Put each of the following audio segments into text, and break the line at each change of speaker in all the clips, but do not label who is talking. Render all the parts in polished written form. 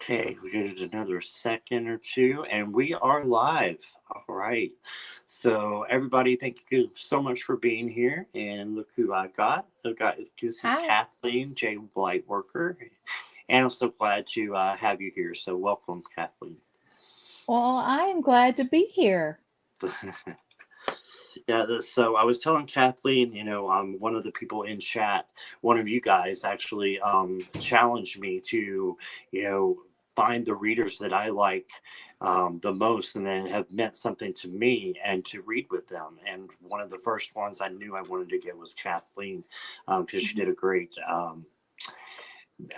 Okay, we get another second or two, and we are live. All right. So, everybody, thank you so much for being here. And look who I got. This is
Hi.
Kathleen, J. Lightworker. And I'm so glad to have you here. So, welcome, Kathleen.
Well, I am glad to be here.
Yeah, so I was telling Kathleen, one of the people in chat, one of you guys actually challenged me to, you know, find the readers that I like the most and then have meant something to me and to read with them. And one of the first ones I knew I wanted to get was Kathleen because she
Mhm.
did a great,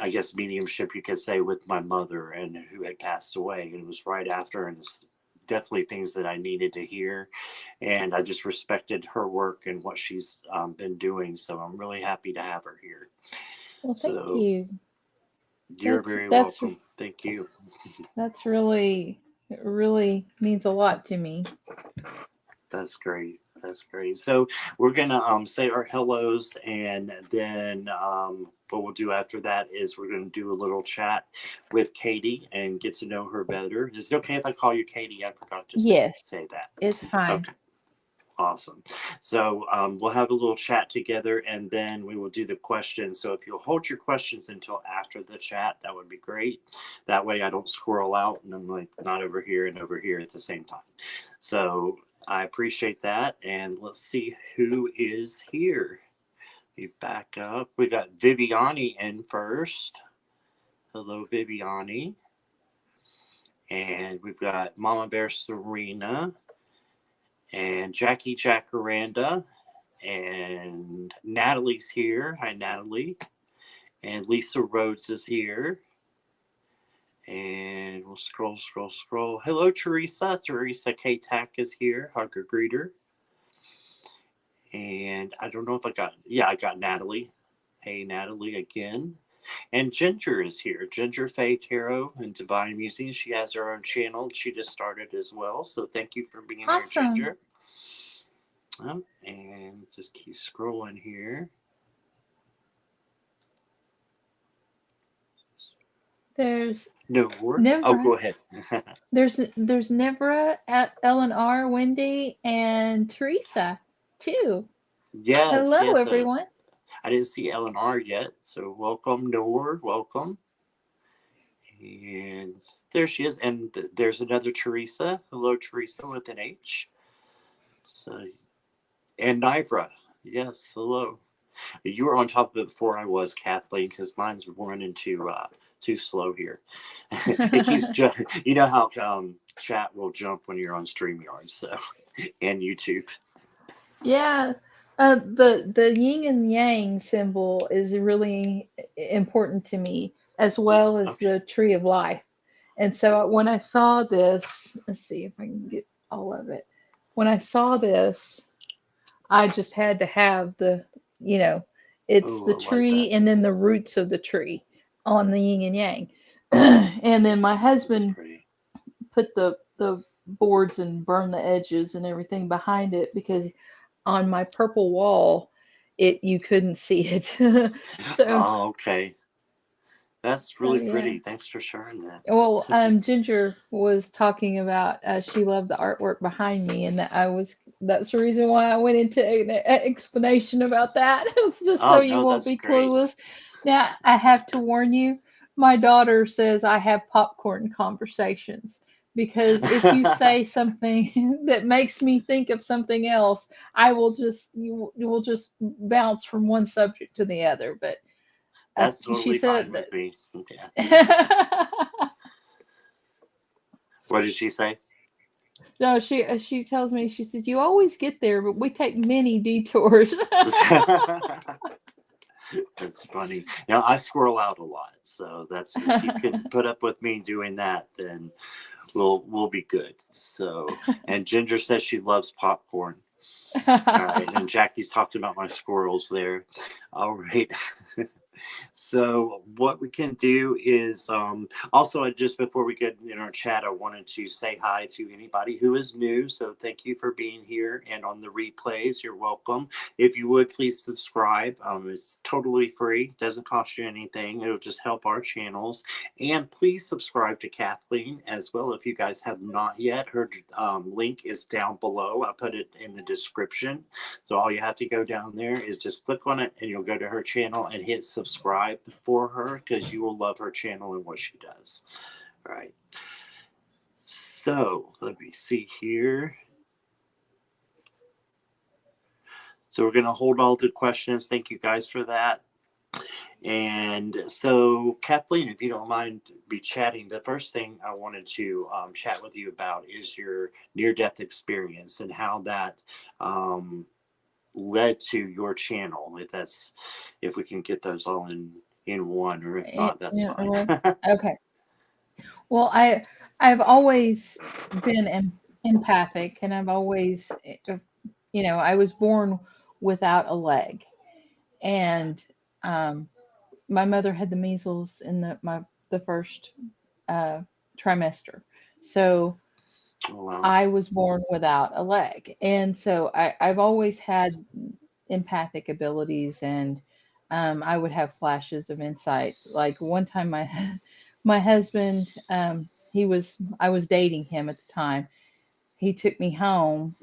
I guess, mediumship, you could say, with my mother and who had passed away. And it was right after, and it's definitely things that I needed to hear, and I just respected her work and what she's been doing. So I'm really happy to have her here.
Well, thank
So
you.
you're very
That's
welcome. Thank you.
that's really it really means a lot to me.
That's great. That's great. So we're gonna say our hellos, and then what we'll do after that is we're gonna do a little chat with Katie and get to know her better. Is it okay if I call you Katie? I forgot to
Yes,
say that.
it's fine.
Okay. Awesome. So we'll have a little chat together and then we will do the questions. So if you'll hold your questions until after the chat, that would be great. That way I don't squirrel out and I'm like not over here and over here at the same time. So I appreciate that. And let's see who is here. We back up. We got Viviani in first. Hello, Viviani. And we've got Mama Bear Serena and Jackie Jacaranda. And Natalie's here. Hi, Natalie. And Lisa Rhodes is here. And we'll scroll. Hello, Teresa. Teresa K. Tack is here. Hugger Greeter. And I don't know if I got Natalie. Hey, Natalie again. And Ginger is here. Ginger Faye Tarot and Divine Musing. She has her own channel. She just started as well. So thank you for being here,
Awesome.
Ginger. And just keep scrolling here.
There's
No more. Oh,
Nevra.
go ahead.
There's Nevra, Ellen R, Wendy, and Teresa too.
Yes,
Hello,
yes.
everyone.
I didn't see Eleanor yet, so welcome, Noor. Welcome. And there she is. And there's another Teresa. Hello, Teresa with an H. So, and Nivra. Yes, hello. You were on top of it before I was, Kathleen, because mine's running too slow here. It keeps you know how chat will jump when you're on StreamYard, so and YouTube.
Yeah, the yin and yang symbol is really important to me, as well as
Okay.
the tree of life. And so when I saw this, let's see if I can get all of it. When I saw this, I just had to have you know, it's the
Oh, I like that.
tree and then the roots of the tree on the yin and yang. And then my
That's
husband
pretty.
put the boards and burned the edges and everything behind it because on my purple wall, it you couldn't see it. so
Oh, okay. That's
so
really
yeah.
pretty. Thanks for sharing that.
Well, Ginger was talking about she loved the artwork behind me, and that's the reason why I went into an explanation about that. It's just so
Oh
you
no,
won't
that's
be
great.
clueless. Now I have to warn you, my daughter says I have popcorn conversations because if you say something that makes me think of something else, you will just bounce from one subject to the other. But
That's
she
totally fine
said
with me. Yeah.
that.
What did she say?
No, she tells me she said you always get there, but we take many detours.
That's funny. Now I squirrel out a lot, so that's if you can put up with me doing that, then we'll be good. So, and Ginger says she loves popcorn. All right, and Jackie's talked about my squirrels there. All right. So what we can do is also just before we get in our chat, I wanted to say hi to anybody who is new. So thank you for being here, and on the replays, you're welcome. If you would please subscribe. It's totally free, doesn't cost you anything. It'll just help our channels. And please subscribe to Kathleen as well if you guys have not yet. Her link is down below. I put it in the description. So all you have to go down there is just click on it, and you'll go to her channel and hit subscribe for her, because you will love her channel and what she does. All right. So let me see here. So we're going to hold all the questions. Thank you guys for that. And so, Kathleen, if you don't mind be chatting, the first thing I wanted to chat with you about is your near-death experience and how that led to your channel. If we can get those all in one, or if not, that's fine.
Okay. Well, I've always been empathic, and I've always, I was born without a leg, and my mother had the measles in the first trimester, so
Oh, wow.
I was born without a leg, and so I've always had empathic abilities, and I would have flashes of insight. Like one time, my husband, I was dating him at the time. He took me home,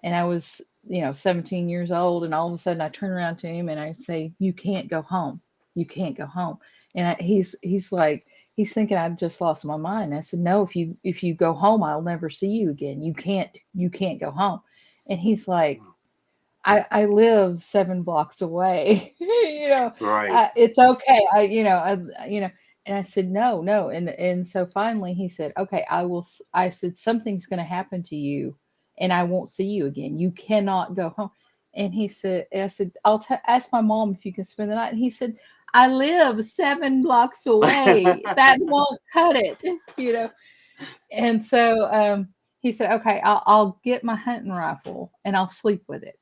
and I was 17 years old, and all of a sudden I turn around to him and I say, "You can't go home. You can't go home." And he's like, he's thinking I've just lost my mind. I said, "No, if you go home, I'll never see you again. You can't go home." And he's like, I live 7 blocks away.
Right.
It's okay. And I said, no, no. And so finally he said, okay, I said, something's going to happen to you and I won't see you again. You cannot go home. And I said, ask my mom if you can spend the night. And he said, I live 7 blocks away. That won't cut it. And so, he said, okay, I'll get my hunting rifle and I'll sleep with it,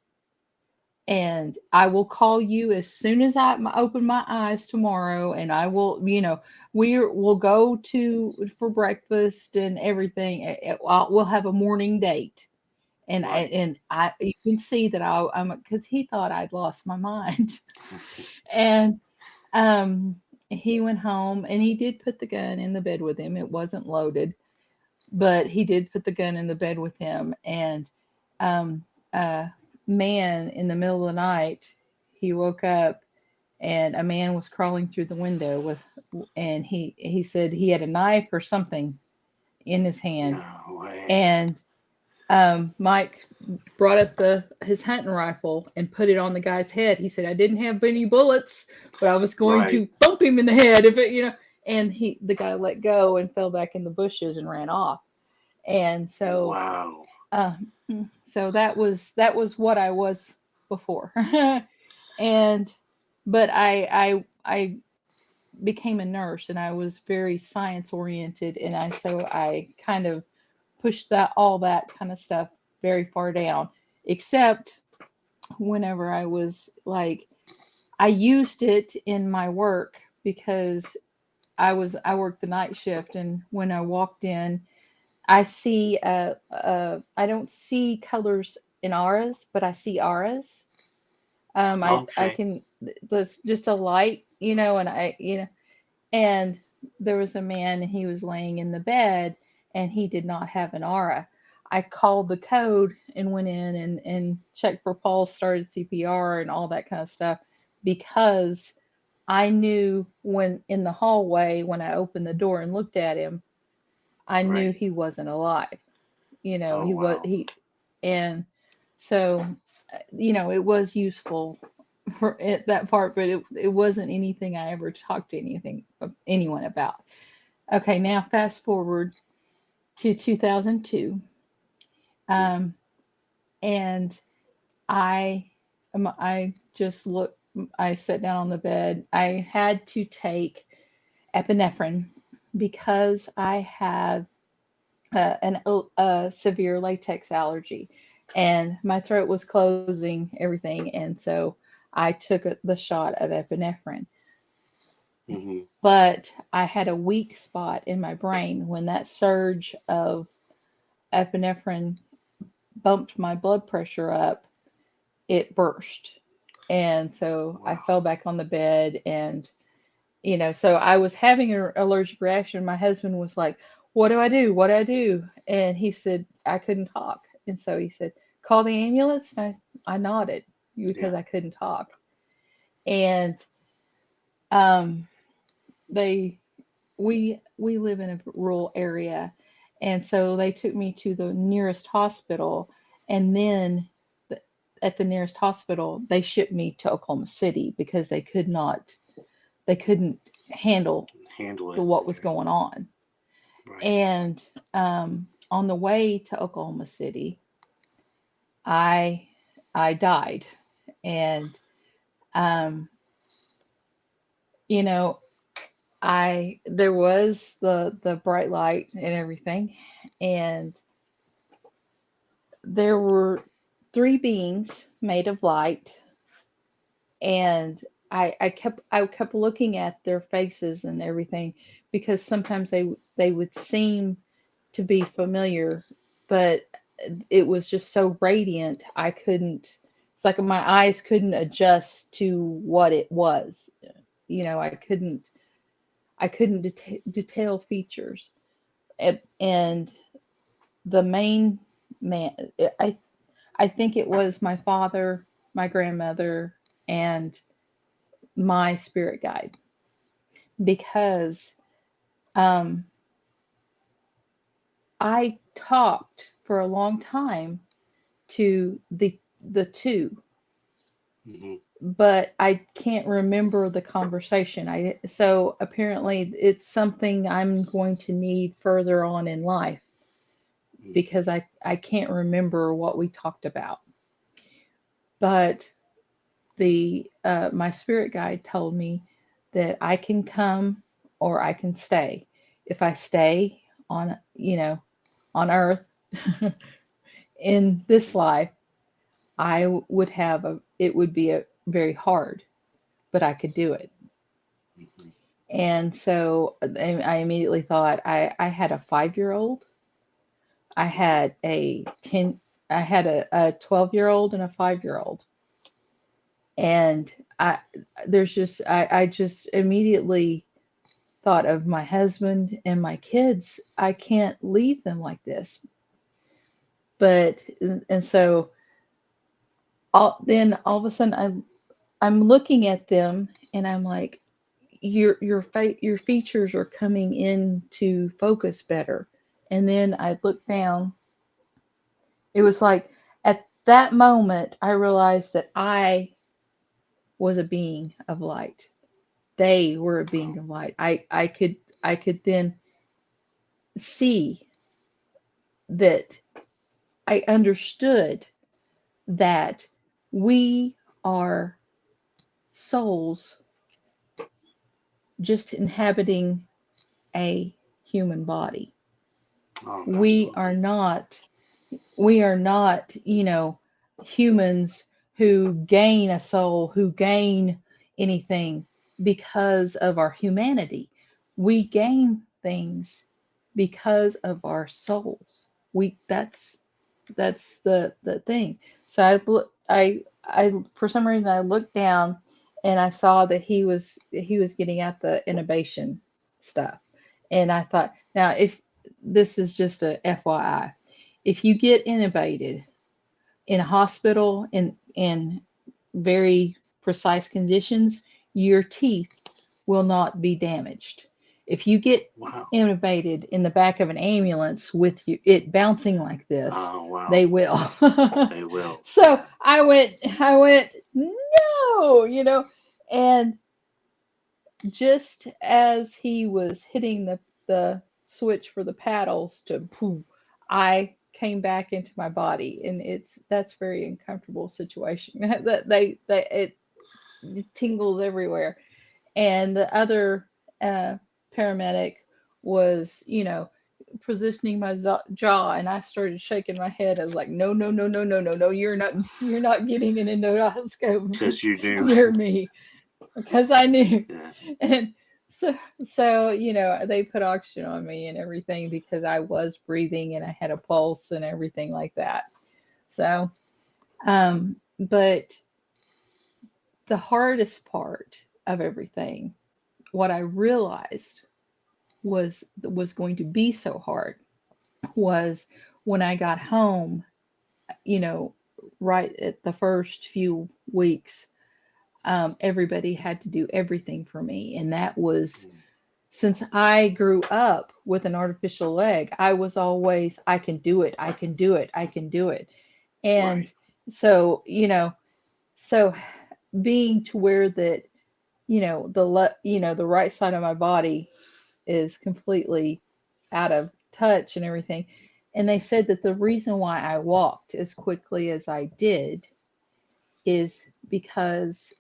and I will call you as soon as I open my eyes tomorrow, and I will, we'll go for breakfast and everything. We'll have a morning date, and
Right.
you can see that I'm because he thought I'd lost my mind, and he went home and he did put the gun in the bed with him. It wasn't loaded, but he did put the gun in the bed with him, and um, a man in the middle of the night, he woke up and a man was crawling through the window and he said he had a knife or something in his hand,
No way.
and Mike brought up his hunting rifle and put it on the guy's head. He said, "I didn't have any bullets, but I was going
Right.
to thump him in the head if it." And the guy let go and fell back in the bushes and ran off. And so,
Wow.
uh, so that was what I was before. And but I became a nurse, and I was very science oriented, and I kind of pushed all that kind of stuff very far down, except whenever I was like, I used it in my work because I worked the night shift, and when I walked in, I don't see colors in auras, but I see auras. I
Okay.
can, there's just a light, and there was a man, and he was laying in the bed, and he did not have an aura. I called the code and went in and checked for pulse, started CPR and all that kind of stuff, because I knew when in the hallway, when I opened the door and looked at him, I knew
Right.
he wasn't alive.
Oh,
He was
wow.
he, and so it was useful for that part, but it wasn't anything I ever talked to anyone about. Okay, now fast forward to 2002, um, and I I just looked. I sat down on the bed. I had to take epinephrine because I have a severe latex allergy, and my throat was closing everything, and so I took the shot of epinephrine.
Hmm.
But I had a weak spot in my brain when that surge of epinephrine bumped my blood pressure up, it burst. And so I
Wow.
fell back on the bed and so I was having an allergic reaction. My husband was like, "What do I do? What do I do?" And he said, I couldn't talk. And so he said, "Call the ambulance." And I nodded
Yeah.
because I couldn't talk. And um, they we live in a rural area, and so they took me to the nearest hospital, and then at the nearest hospital they shipped me to Oklahoma City because they couldn't handle
Handle
the
it.
what was
Yeah.
going on.
Right.
And on the way to Oklahoma City, I I died, and um, you know I there was the bright light and everything, and there were three beings made of light, and I kept looking at their faces and everything because sometimes they would seem to be familiar, but it was just so radiant I couldn't. It's like my eyes couldn't adjust to what it was. I couldn't detail features. And the main man, I think it was my father, my grandmother, and my spirit guide because um, I talked for a long time to the two,
Hmm.
but I can't remember the conversation. So apparently it's something I'm going to need further on in life because I can't remember what we talked about. But the my spirit guide told me that I can come or I can stay. If I stay on, on earth in this life, would have it would be a very hard, but I could do it.
Hmm.
And so I immediately thought I had a 5-year old, I
Wow.
had a 10, I had a 12-year old and a 5-year old. And I, I just immediately thought of my husband and my kids. I can't leave them like this. But, and so then all of a sudden I'm looking at them and I'm like, your features are coming into focus better. And then I looked down. It was like at that moment I realized that I was a being of light. They were a
Oh,
being of light. I could then see that I understood that we are souls just inhabiting a human body.
oh,
We are
absolutely.
not we are not, humans who gain a soul, who gain anything because of our humanity. We gain things because of our souls. We that's the thing. So I for some reason I looked down and I saw that he was getting at the intubation stuff. And I thought, now if this is just a FYI, if you get intubated in a hospital in very precise conditions, your teeth will not be damaged. If you get
Wow.
intubated in the back of an ambulance with it bouncing like this,
Oh, wow.
they will.
They will.
So
Yeah.
I went, no, and just as he was hitting the switch for the paddles to poof, I came back into my body, and that's very uncomfortable situation. That it tingles everywhere. And the other uh, paramedic was, positioning my jaw, and I started shaking my head. I was like, no, no, no, no, no, no, no, you're not getting an endoscope
Because you do.
near me, because I knew.
Yeah.
And So, they put oxygen on me and everything because I was breathing and I had a pulse and everything like that. So, but the hardest part of everything, what I realized was going to be so hard was when I got home, you know, right at the first few weeks, everybody had to do everything for me. And that was since I grew up with an artificial leg, I was always, I can do it, I can do it, I can do it. And
Right.
so, so being to where that, the right side of my body is completely out of touch and everything. And they said that the reason why I walked as quickly as I did is because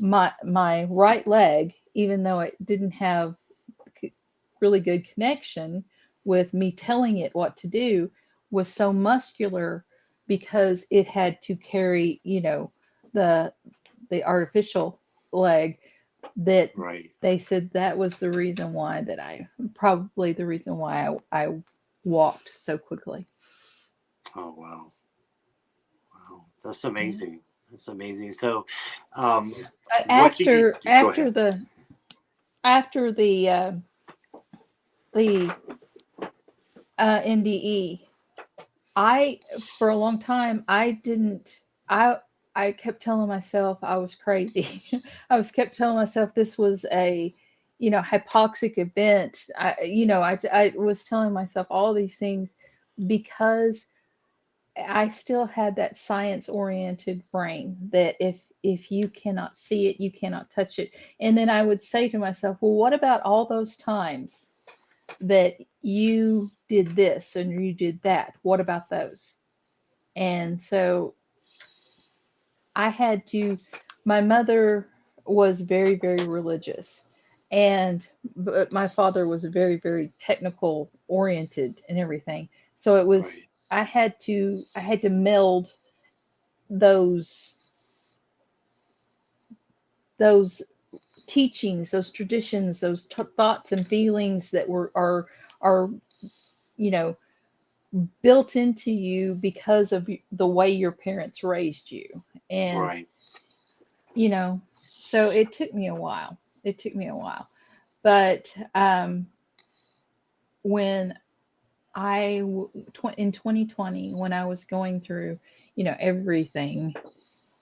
my right leg, even though it didn't have really good connection with me telling it what to do, was so muscular because it had to carry, the artificial leg, that
Right.
they said that was the reason why that I probably the reason why I walked so quickly.
Oh, wow. Wow. That's
Yeah.
amazing. That's amazing. So, um,
But
what did you go
after
ahead?
the NDE, I for a long time I didn't I kept telling myself I was crazy. I was kept telling myself this was a hypoxic event. I was telling myself all these things because I still had that science oriented brain that if you cannot see it, you cannot touch it. And then I would say to myself, well, what about all those times that you did this and you did that? What about those? And so I had to, my mother was very, very religious. And but my father was very, very technical oriented and everything. So it was
Right.
I had to meld those those teachings, those traditions, those thoughts and feelings that are you know built into you because of the way your parents raised you. And
Right.
you know so it took me a while, but when in 2020, when I was going through everything,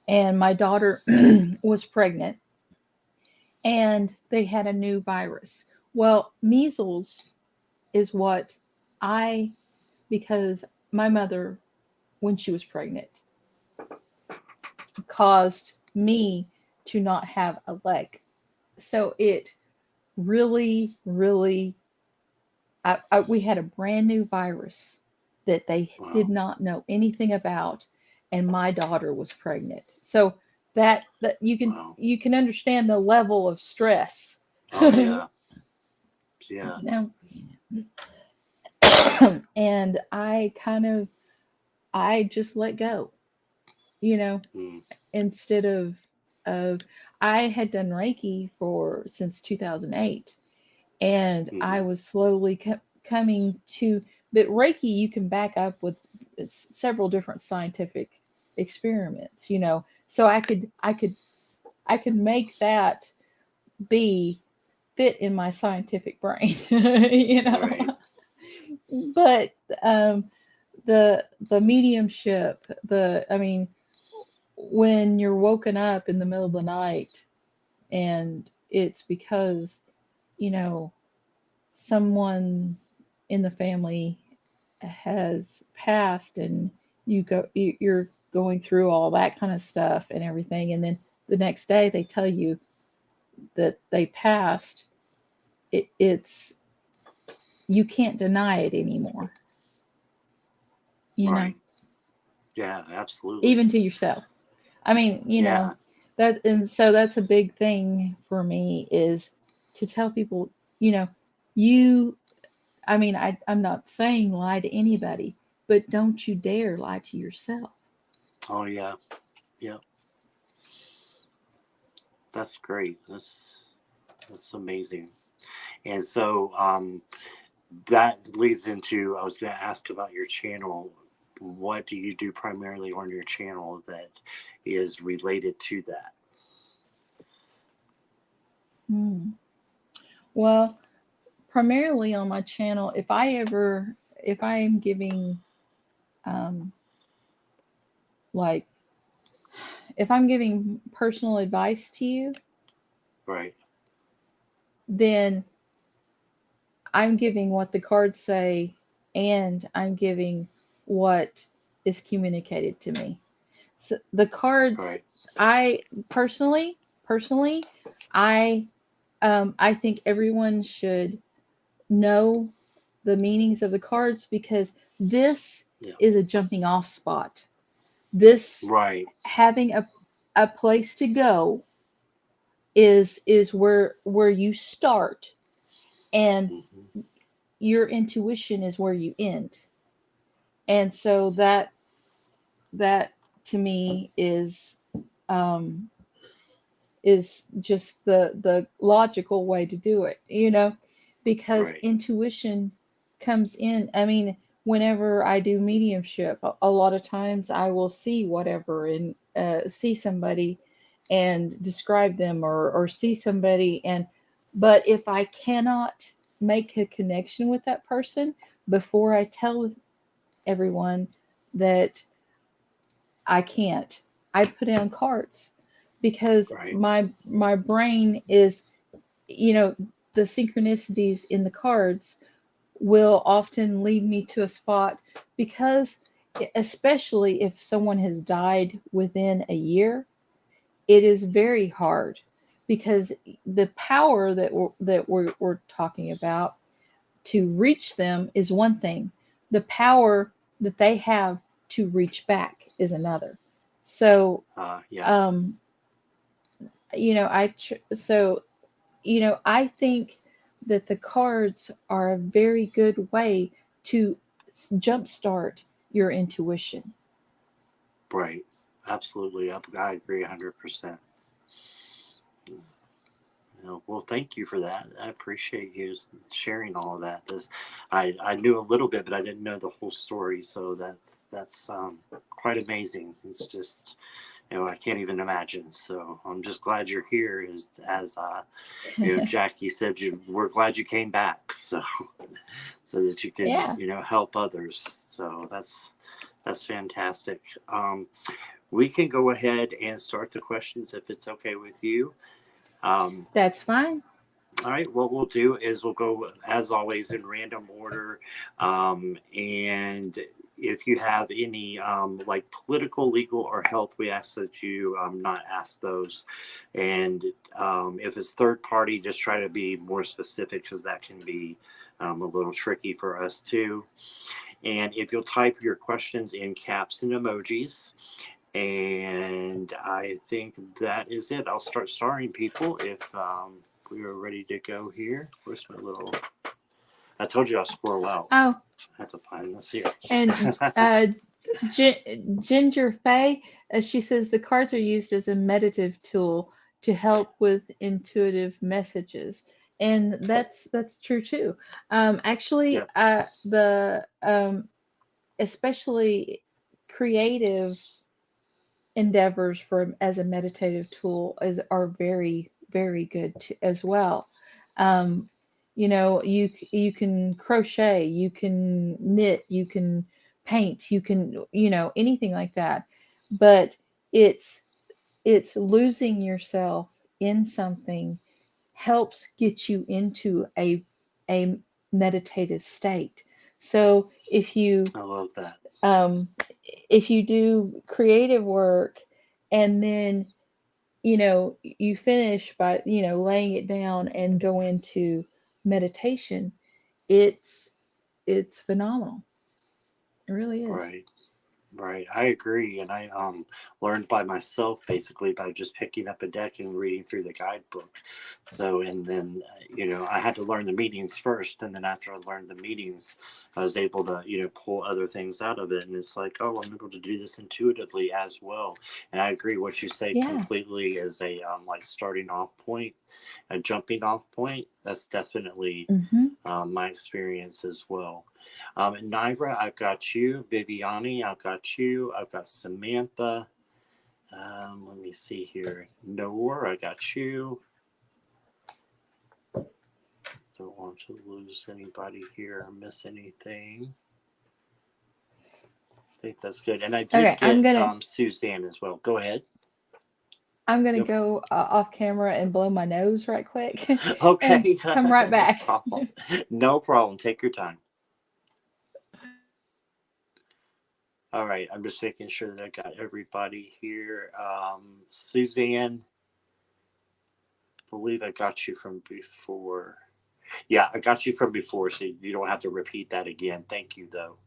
and my daughter was pregnant, and they had a new virus. Well, measles is what I because my mother, when she was pregnant, caused me to not have a leg. So it really, really, we had a brand new virus that they did
Wow.
not know anything about, and my daughter was pregnant. So that
Wow.
you can understand the level of stress.
Oh, yeah. Yeah.
you know, and I just let go, you know,
Mm,
instead of I had done Reiki for since 2008, and I
hmm.
was slowly coming to. But Reiki, you can back up with several different scientific experiments, so I could make that be fit in my scientific brain,
Right.
but um the mediumship, I mean, when you're woken up in the middle of the night, and it's because you know someone in the family has passed, and you're going through all that kind of stuff and everything, and then the next day they tell you that they passed. It's you can't deny it anymore, you know
Right. Yeah, absolutely.
even to yourself. I mean,
Yeah.
that, and so that's a big thing for me, is to tell people, you know, you, I mean, I'm not saying lie to anybody, but don't you dare lie to yourself.
Oh, yeah. Yeah. That's great. That's amazing. And so that leads into, I was going to ask about your channel. What do you do primarily on your channel that is related to that?
Hmm. Well, primarily on my channel, if I am giving, um, like, if I'm giving personal advice to you,
Right,
then I'm giving what the cards say and I'm giving what is communicated to me. So the cards,
right,
I personally, I I think everyone should know the meanings of the cards because this
yeah,
is a jumping off spot. This
right,
having a place to go is where you start, and
hmm,
your intuition is where you end. And so that to me um is just the logical way to do it, because
right,
intuition comes in. I mean, whenever I do mediumship, a lot of times I will see whatever and see somebody and describe them, or see somebody, and but if I cannot make a connection with that person before I tell everyone that I can't, I put down cards because
right,
my brain is, you know, the synchronicities in the cards will often lead me to a spot because, especially if someone has died within a year, it is very hard because the power we're talking about to reach them is one thing. The power that they have to reach back is another. So,
yeah,
um, I think that the cards are a very good way to jumpstart your intuition.
right. Absolutely. I agree 100%. Well, thank you for that. I appreciate you sharing all of that. I knew a little bit, but I didn't know the whole story. So that's quite amazing. It's just, I can't even imagine. So I'm just glad you're here. As Jackie said, we're glad you came back. So so that you can,
Yeah,
help others. So that's fantastic. We can go ahead and start the questions if it's okay with you. Um,
that's fine.
all right, what we'll do is we'll go, as always, in random order. And if you have any like political, legal, or health, we ask that you not ask those. And if it's third party, just try to be more specific because that can be a little tricky for us too. And if you'll type your questions in caps and emojis, and I think that is it. I'll start starring people if we are ready to go here. Where's my little? I told you I'll squirrel out.
Oh,
I have to find this here.
and Ginger Faye, she says the cards are used as a meditative tool to help with intuitive messages, and that's true too. Actually,
Yep.
the especially creative endeavors for as a meditative tool is are very good as well. Um, you can crochet, you can knit, you can paint, you can anything like that, but it's it's losing yourself in something helps get you into a meditative state. So
I love that.
um, if you do creative work and then you finish by laying it down and go into meditation, it's it's phenomenal. It really is.
Right. Right, I agree, and I learned by myself basically by just picking up a deck and reading through the guidebook. So, and then I had to learn the meanings first, and then after I learned the meanings, I was able to pull other things out of it, and it's like, oh, I'm able to do this intuitively as well. And I agree, what you say
Yeah.
completely is a like starting off point, a jumping off point. That's definitely
Hmm.
my experience as well. Nivra, I've got you. Viviani, I've got you. I've got Samantha. Let me see here. Noor, I got you. Don't want to lose anybody here or miss anything. I think that's good. And I did
Okay,
get Suzanne as well. Go ahead.
I'm gonna
Yep.
go off camera and blow my nose right quick and
Okay.
come right
No
back.
problem. No problem. Take your time. All right. I'm just making sure that I got everybody here. Suzanne, I believe I got you from before. Yeah, I got you from before, so you don't have to repeat that again. Thank you, though.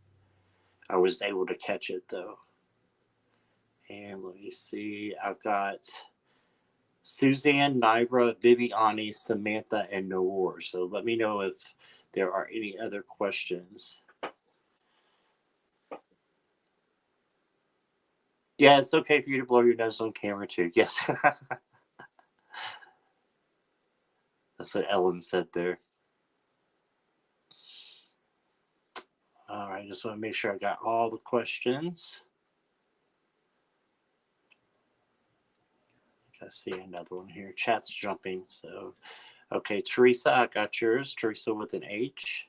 I was able to catch it, though. And let me see. I've got Suzanne, Nivra, Viviani, Samantha, and Noor. So let me know if there are any other questions. Yeah, it's okay for you to blow your nose on camera, too. Yes. That's what Ellen said there. All right, just want to make sure I got all the questions. I see another one here. Chat's jumping. So, okay, Teresa, I got yours. Teresa with an H.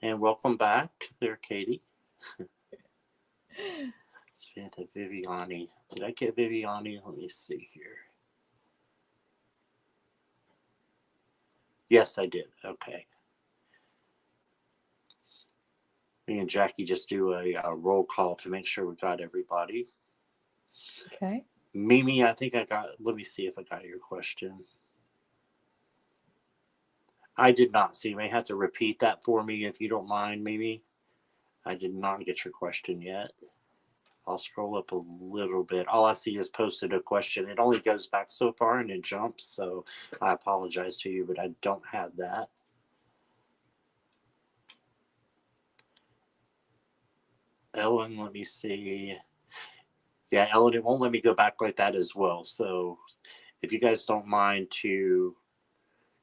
And welcome back there, Katie. Samantha, Viviani. Did I get Viviani? Let me see here. Yes, I did. Okay. Me and Jackie just do a roll call to make sure we got everybody.
Okay.
Mimi, I think I got, let me see if I got your question. I did not. So you may have to repeat that for me if you don't mind, Mimi. I did not get your question yet. I'll scroll up a little bit. All I see is posted a question. It only goes back so far and it jumps. So I apologize to you, but I don't have that. Ellen, let me see. Yeah, Ellen, it won't let me go back like that as well. So if you guys don't mind to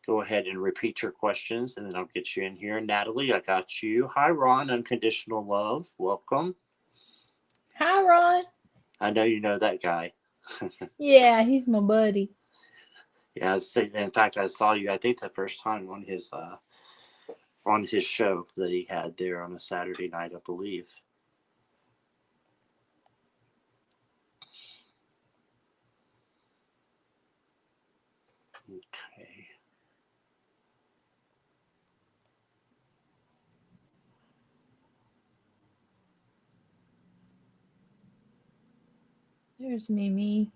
go ahead and repeat your questions, and then I'll get you in here. Natalie, I got you. Hi, Ron, Unconditional Love. Welcome.
Hi, Ron.
I know you know that guy.
Yeah, he's my buddy.
Yeah, in fact, I saw you, I think, the first time on his show that he had there on a Saturday night, I believe. Okay.
There's Mimi.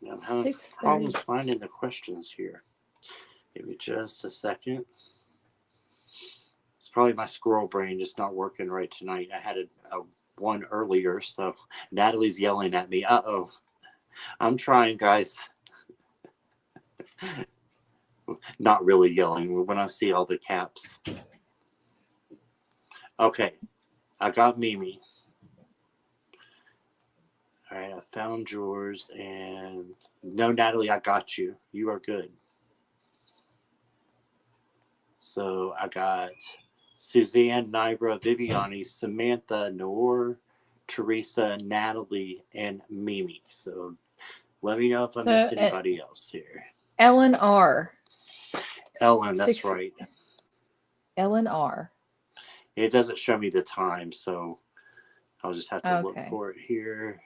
I'm having
6:30.
problems finding the questions here. Give me just a second. It's probably my squirrel brain just not working right tonight. I had a one earlier, so Natalie's yelling at me. Uh-oh. I'm trying, guys. Not really yelling when I see all the caps. Okay, I got Mimi. All right, I found yours, and no, Natalie, I got you. You are good. So I got Suzanne, Nibra, Viviani, Samantha, Noor, Teresa, Natalie, and Mimi. So let me know if I
So
missed anybody else here.
Ellen R.
Ellen, that's
Six.
right.
Ellen R.
It doesn't show me the time, so I'll just have to look
Okay.
for it here.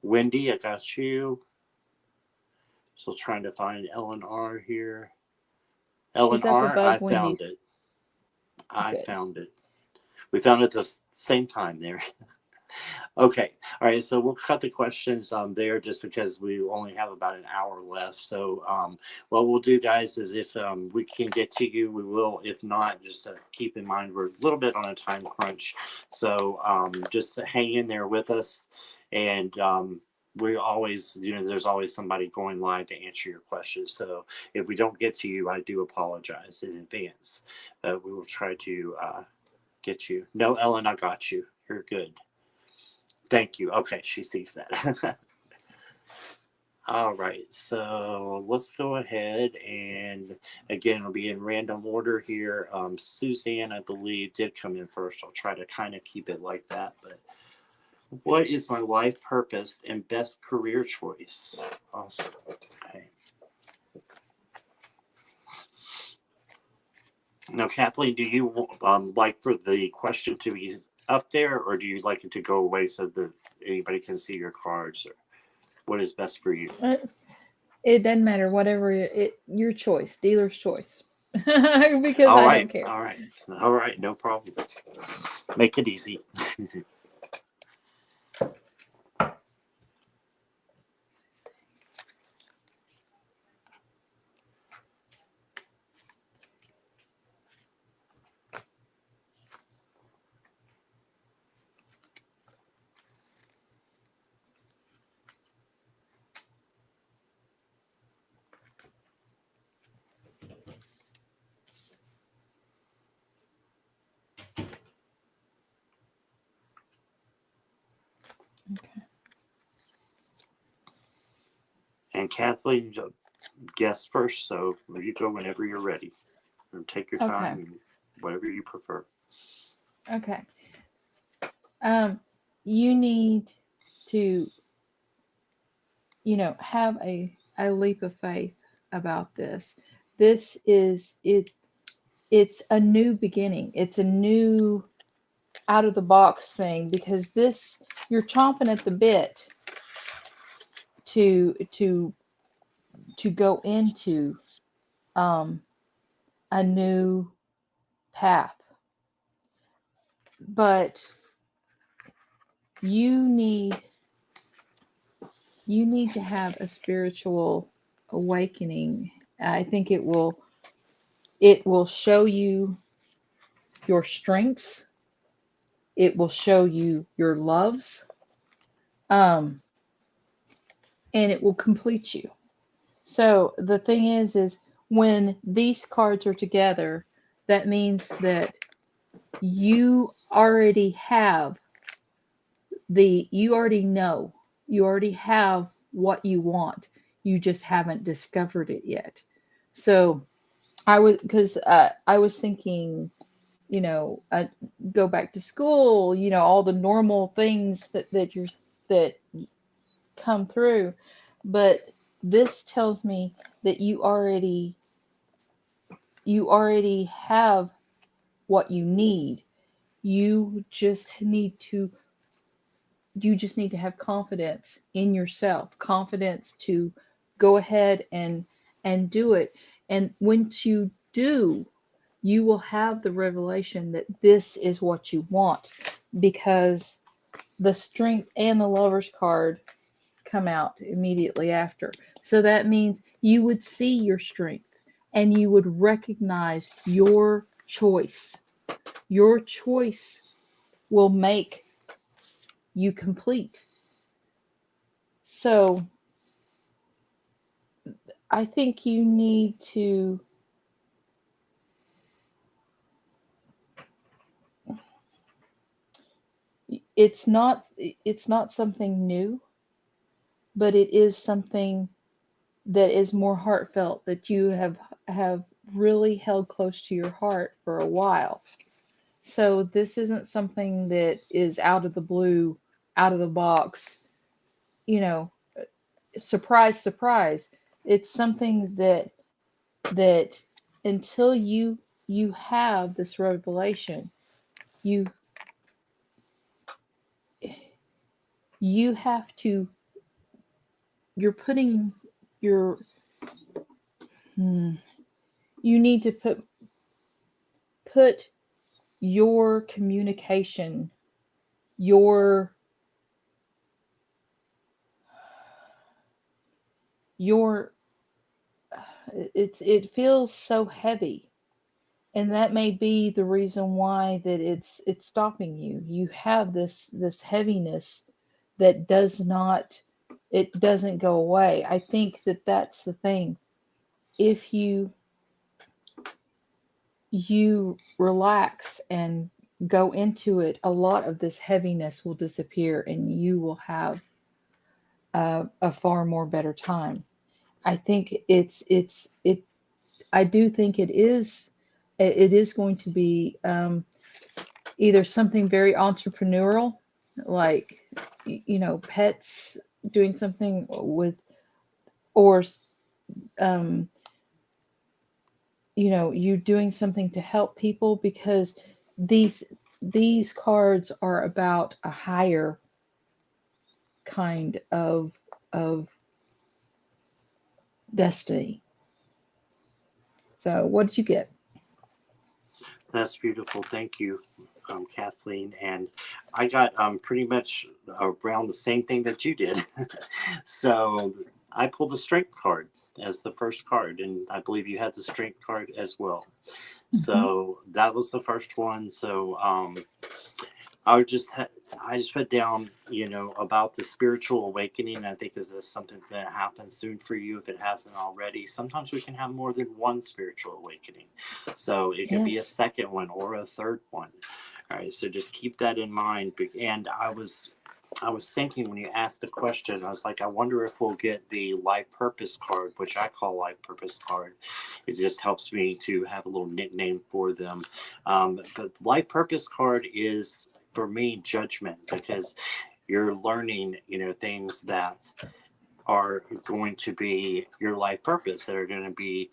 Wendy, I got you. Still trying to find Ellen R here. Ellen
She's up
R, I
above
found
Wendy's.
it. I
Good.
found it. We found it at the same time there. Okay. All right. So we'll cut the questions there just because we only have about an hour left. So what we'll do, guys, is if we can get to you, we will. If not, just keep in mind we're a little bit on a time crunch. So just hang in there with us. And we always, there's always somebody going live to answer your questions. So if we don't get to you, I do apologize in advance. We will try to get you. No, Ellen, I got you. You're good. Thank you. Okay, she sees that. All right, so let's go ahead and again, it'll be in random order here. Suzanne, I believe, did come in first. I'll try to kind of keep it like that. But what is my life purpose and best career choice? Awesome. Okay. Now, Kathleen, do you like for the question to be up there, or do you like it to go away so that anybody can see your cards? Or what is best for you?
It doesn't matter, whatever your choice, dealer's choice. Because
All
I
right,
don't care.
all right, all right, no problem. Make it easy.
Okay.
And Kathleen, guess first, so you go whenever you're ready. And take your
Okay.
time, whatever you prefer.
Okay. You need to, have a leap of faith about this. This is it. It's a new beginning. It's a new out of the box thing because this you're chomping at the bit to to to go into um, a new path, but you need you need to have a spiritual awakening. I think it will show you your strengths. It will show you your loves, um, and it will complete you. So the thing is when these cards are together, that means that you already have you already know, you already have what you want. You just haven't discovered it yet. So because I was thinking, go back to school, all the normal things that come through, but this tells me that you already have what you need. You just need to you just need to have confidence in yourself, confidence to go ahead and do it. And once you do, you will have the revelation that this is what you want because the strength and the lover's card come out immediately after. So that means you would see your strength and you would recognize your choice. Your choice will make you complete. So I think you need to, it's not something new, but it is something that is more heartfelt that you have really held close to your heart for a while. So this isn't something that is out of the blue, out of the box, you know, surprise, surprise. It's something that until you have this revelation, you you have to you're putting your hmm, you need to put your communication, your your it feels so heavy, and that may be the reason why that it's stopping you. You have this heaviness that doesn't go away. I think that that's the thing. If you relax and go into it, a lot of this heaviness will disappear and you will have a far more better time. I think it I do think it is going to be either something very entrepreneurial, like pets, doing something with, or um, you doing something to help people, because these these cards are about a higher kind of destiny. So what did you get?
That's beautiful. Thank you, Kathleen. And I got pretty much around the same thing that you did. So I pulled the strength card as the first card, and I believe you had the strength card as well.
Hmm.
So that was the first one. So I just put down, about the spiritual awakening. I think is this something that's going to happen soon for you if it hasn't already. Sometimes we can have more than one spiritual awakening, so it could be a
Yes.
second one or a third one. All right, so just keep that in mind. And I was thinking when you asked the question, I was like, I wonder if we'll get the life purpose card, which I call life purpose card. It just helps me to have a little nickname for them. But the life purpose card is, for me, judgment, because you're learning, things that are going to be your life purpose, that are going to be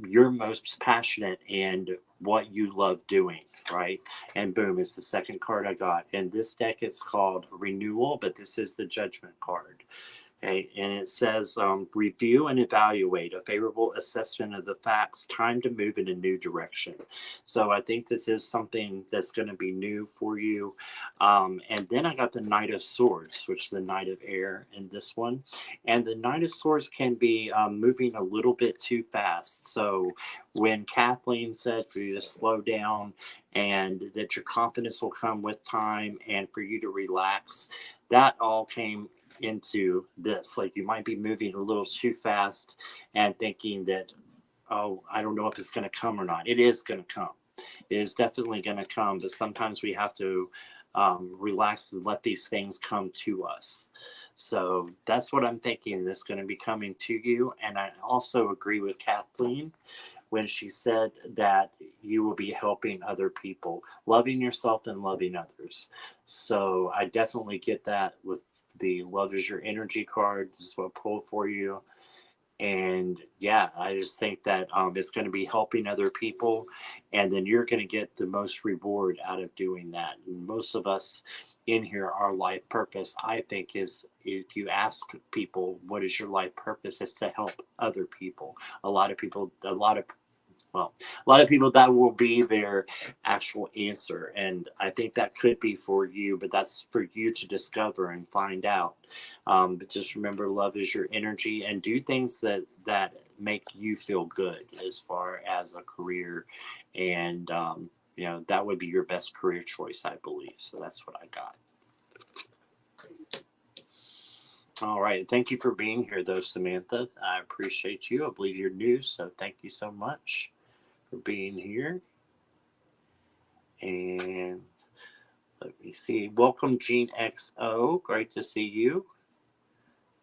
your most passionate and what you love doing, right? And boom, is the second card I got. And this deck is called Renewal, but this is the Judgment card. Okay, and it says review and evaluate a favorable assessment of the facts, time to move in a new direction. So I think this is something that's going to be new for you. And then I got the Knight of Swords, which is the Knight of Air in this one. And the Knight of Swords can be moving a little bit too fast. So when Kathleen said for you to slow down and that your confidence will come with time and for you to relax, that all came into this. Like, you might be moving a little too fast and thinking that, oh, I don't know if it's going to come or not. It is going to come. It is definitely going to come, but sometimes we have to relax and let these things come to us. So that's what I'm thinking that's going to be coming to you. And I also agree with Kathleen when she said that you will be helping other people, loving yourself and loving others. So I definitely get that with the Love is Your Energy card. This is what I pulled for you. And yeah, I just think that it's going to be helping other people, and then you're going to get the most reward out of doing that. And most of us in here, our life purpose, I think, is, if you ask people, what is your life purpose? It's to help other people. A lot of people, a lot of people, that will be their actual answer. And I think that could be for you, but that's for you to discover and find out. But just remember, love is your energy, and do things that make you feel good as far as a career. And, that would be your best career choice, I believe. So that's what I got. All right. Thank you for being here, though, Samantha. I appreciate you. I believe you're new, so thank you so much for being here. And let me see. Welcome, Gene XO. Great to see you.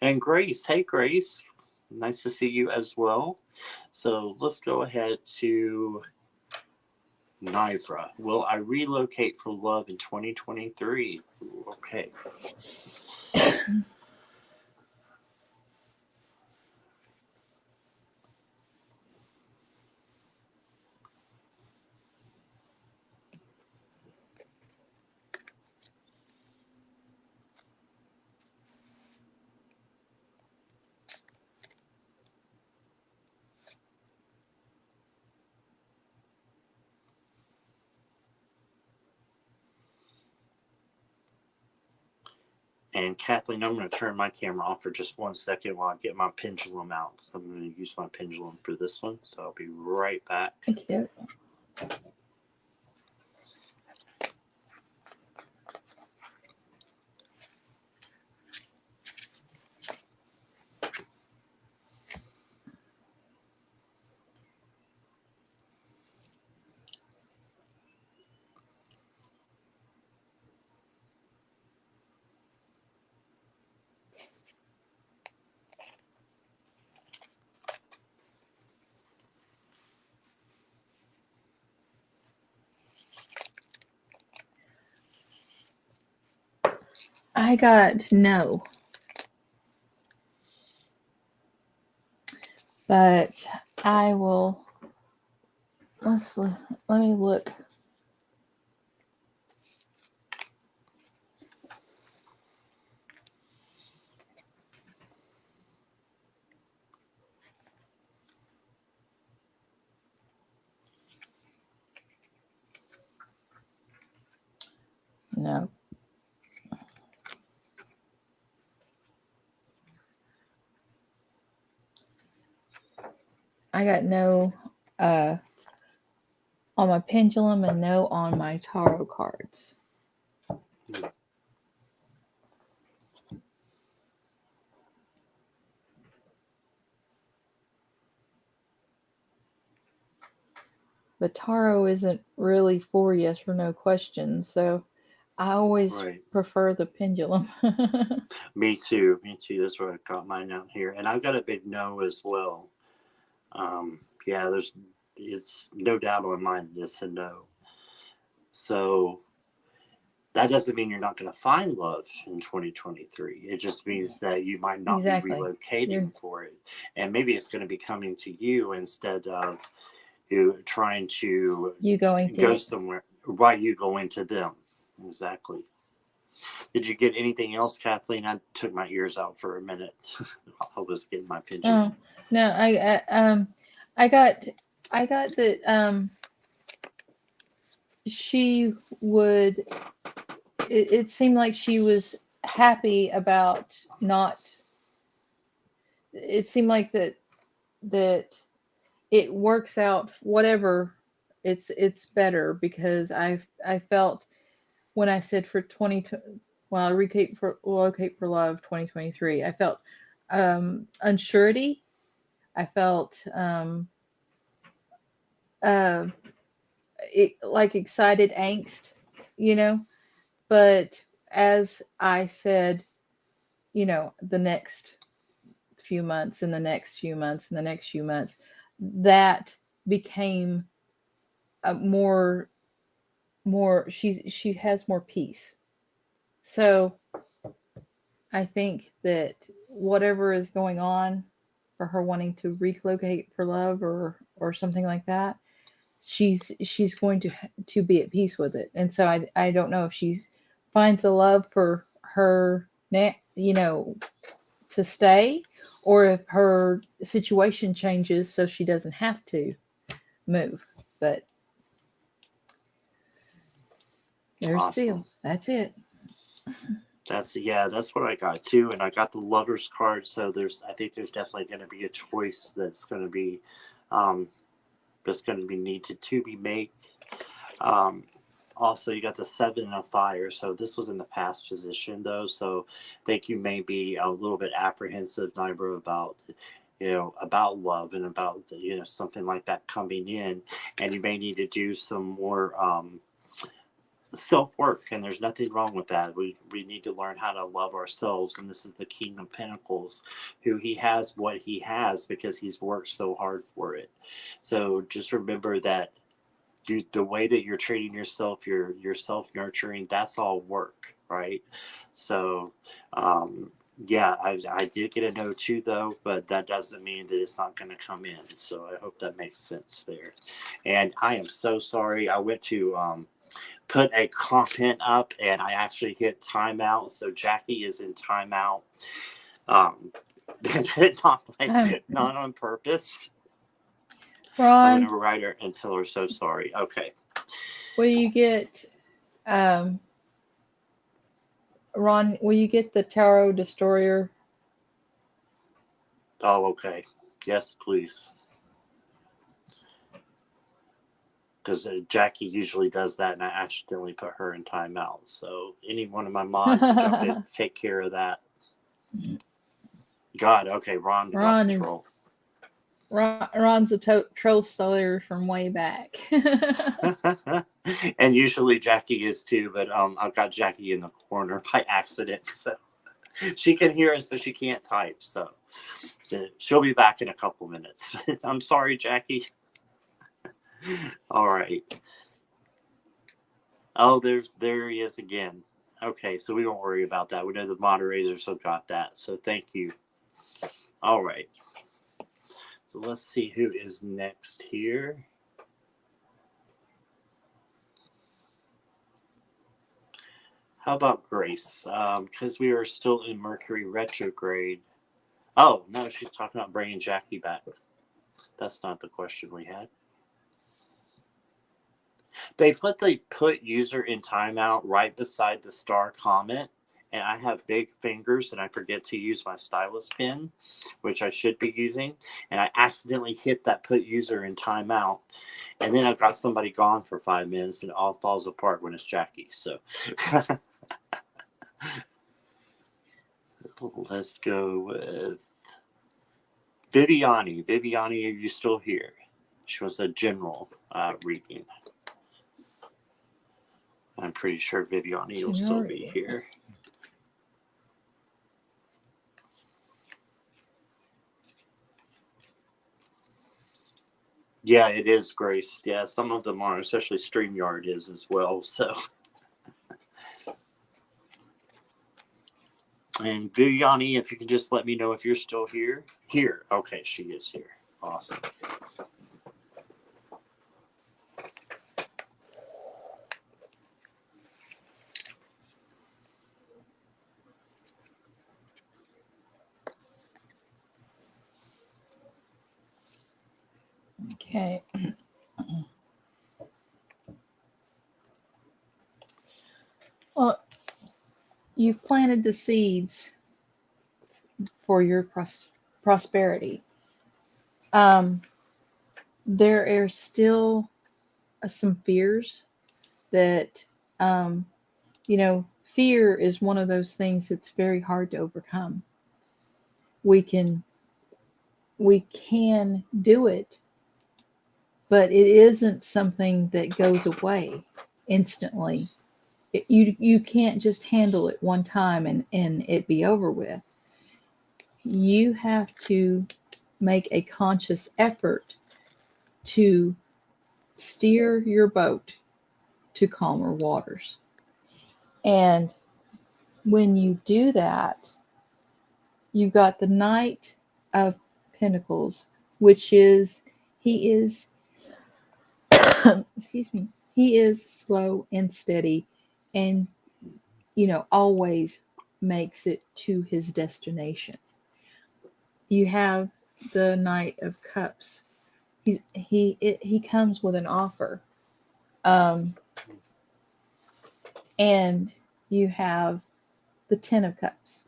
And Grace. Hey, Grace. Nice to see you as well. So let's go ahead to Nivra. Will I relocate for love in 2023? Okay. And Kathleen, I'm going to turn my camera off for just 1 second while I get my pendulum out. I'm going to use my pendulum for this one, so I'll be right back.
Thank you. I got no, but I will. Let me look. No. I got no on my pendulum and no on my tarot cards. But tarot isn't really for yes or no questions, so I always prefer the pendulum.
Me too. That's where I got mine out here, and I've got a big no as well. Yeah, it's no doubt on mine. It's a no. So that doesn't mean you're not going to find love in 2023. It just means that you might not be relocating for it, and maybe it's going to be coming to you instead of you trying to go somewhere. Right, you go into them. Exactly. Did you get anything else, Kathleen? I took my ears out for a minute. I was getting my pendulum.
Oh no, I got that she would. It seemed like she was happy about not. It seemed like that it works out whatever. It's better because I felt when I said for relocate for love 2023, I felt unsurety. I felt like excited angst, you know. But as I said, you know, the next few months and the next few months and the next few months, that became more she has more peace. So I think that whatever is going on for her wanting to relocate for love or something like that, she's going to be at peace with it. And so I don't know if she finds a love for her, you know, to stay, or if her situation changes so she doesn't have to move. But there's still that's it.
That's what I got too, and I got the Lovers card. So I think there's definitely going to be a choice that's going to be needed to be made. Also, you got the 7 of Fire. So this was in the past position, though. So I think you may be a little bit apprehensive, Nibra, about love and about, something like that coming in. And you may need to do some more self-work. And there's nothing wrong with that. We need to learn how to love ourselves. And this is the King of Pentacles, who he has what he has because he's worked so hard for it. So just remember that the way that you're treating yourself, your self-nurturing, that's all work, right? So, I did get a no too, though, but that doesn't mean that it's not going to come in. So I hope that makes sense there. And I am so sorry. I went to put a comment up, and I actually hit timeout. So Jackie is in timeout. Not on purpose.
Ron,
I'm going to write her and tell her so sorry. Okay.
Will you get Ron, will you get the Tarot Destroyer?
Oh, okay. Yes, please. Because Jackie usually does that, and I accidentally put her in timeout. So any one of my mods, if y'all could take care of that. God, okay, Ron got
Ron
the
is
troll.
Ron's a troll slayer from way back.
And usually Jackie is too, but I've got Jackie in the corner by accident, so she can hear us, but she can't type. So she'll be back in a couple minutes. I'm sorry, Jackie. All right. Oh, there he is again. Okay, so we won't worry about that. We know the moderators have got that. So thank you. All right. So let's see who is next here. How about Grace? Because we are still in Mercury retrograde. Oh, no, she's talking about bringing Jackie back. That's not the question we had. They put the put user in timeout right beside the star comment, and I have big fingers and I forget to use my stylus pen, which I should be using, and I accidentally hit that put user in timeout, and then I've got somebody gone for 5 minutes and it all falls apart when it's Jackie. So let's go with Viviani. Viviani, are you still here? She was a general reading. I'm pretty sure Viviani will still be here. Yeah, it is, Grace. Yeah, some of them are, especially StreamYard is as well. So, and Viviani, if you can just let me know if you're still here. Here. Okay, she is here. Awesome.
Okay. Well, you've planted the seeds for your prosperity. There are still some fears that, fear is one of those things that's very hard to overcome. We can do it, but it isn't something that goes away instantly. You can't just handle it one time and it be over with. You have to make a conscious effort to steer your boat to calmer waters. And when you do that, you've got the Knight of Pentacles, which is, he is, excuse me, he is slow and steady and, always makes it to his destination. You have the Knight of Cups. He comes with an offer. And you have the Ten of Cups,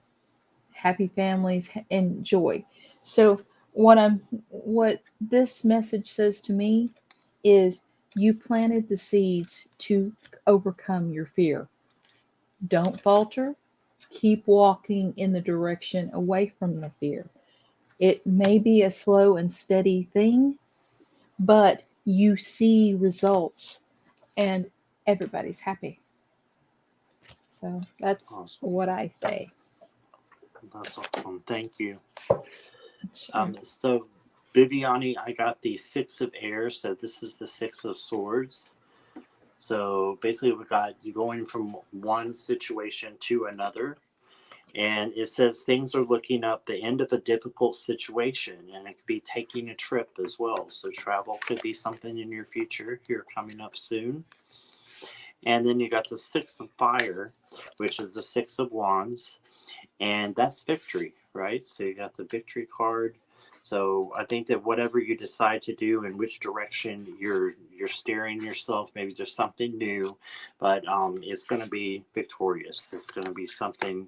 happy families and joy. So what this message says to me is you planted the seeds to overcome your fear. Don't falter. Keep walking in the direction away from the fear. It may be a slow and steady thing, but you see results and everybody's happy. So that's
awesome.
what I say.
That's awesome. Thank you.
Sure.
So, Viviani, I got the Six of Air. So this is the Six of Swords. So basically, we got you going from one situation to another. And it says things are looking up the end of a difficult situation, and it could be taking a trip as well. So travel could be something in your future here coming up soon. And then you got the Six of Fire, which is the Six of Wands, and that's victory, right? So you got the victory card. So I think that whatever you decide to do, in which direction you're steering yourself, maybe there's something new, but it's going to be victorious. It's going to be something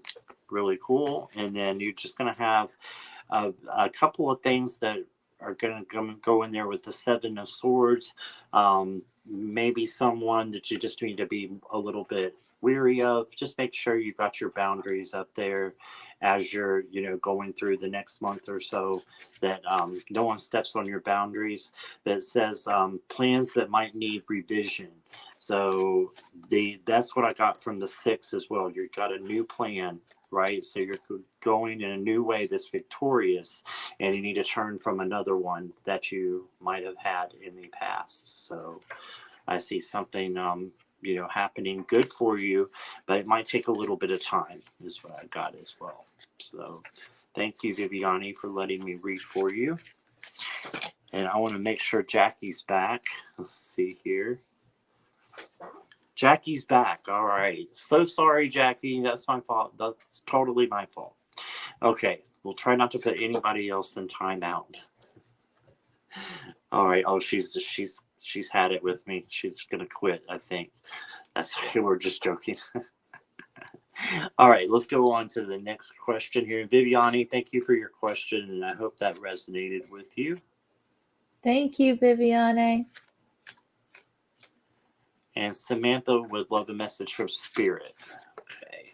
really cool, and then you're just going to have a couple of things that are going to go in there with the Seven of Swords. Maybe someone that you just need to be a little bit weary of. Just make sure you've got your boundaries up there as you're, going through the next month or so, that no one steps on your boundaries. That says plans that might need revision. So that's what I got from the 6 as well. You've got a new plan, right? So you're going in a new way that's victorious, and you need to turn from another one that you might have had in the past. So I see something, happening good for you, but it might take a little bit of time, is what I got as well. So thank you, Viviani, for letting me read for you. And I want to make sure Jackie's back. Let's see here. Jackie's back. All right. So sorry, Jackie. That's my fault. That's totally my fault. Okay. We'll try not to put anybody else in timeout. All right. Oh, she's had it with me. She's gonna quit, I think. We're just joking. All right, let's go on to the next question here. Viviani, thank you for your question, and I hope that resonated with you.
Thank you, Viviane.
And Samantha would love a message from Spirit. Okay.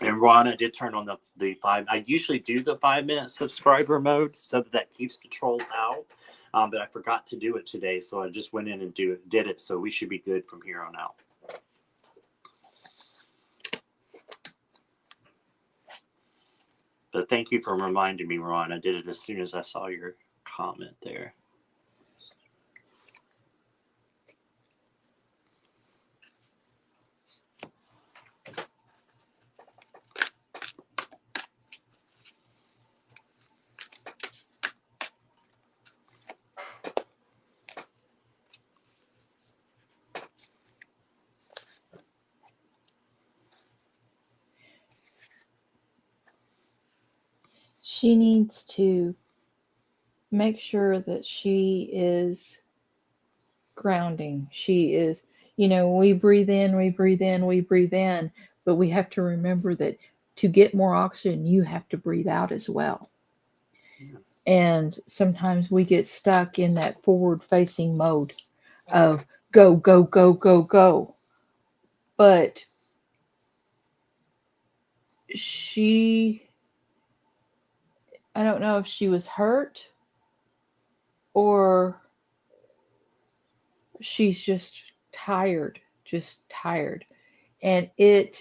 And Ron, I did turn on the 5. I usually do the 5-minute subscriber mode so that keeps the trolls out. But I forgot to do it today, so I just went in and did it. So we should be good from here on out. But thank you for reminding me, Ron. I did it as soon as I saw your comment there.
She needs to make sure that she is grounding. She is, we breathe in, we breathe in, we breathe in, but we have to remember that to get more oxygen, you have to breathe out as well.
Yeah.
And sometimes we get stuck in that forward facing mode of go, go, go, go, go. But I don't know if she was hurt or she's just tired. And it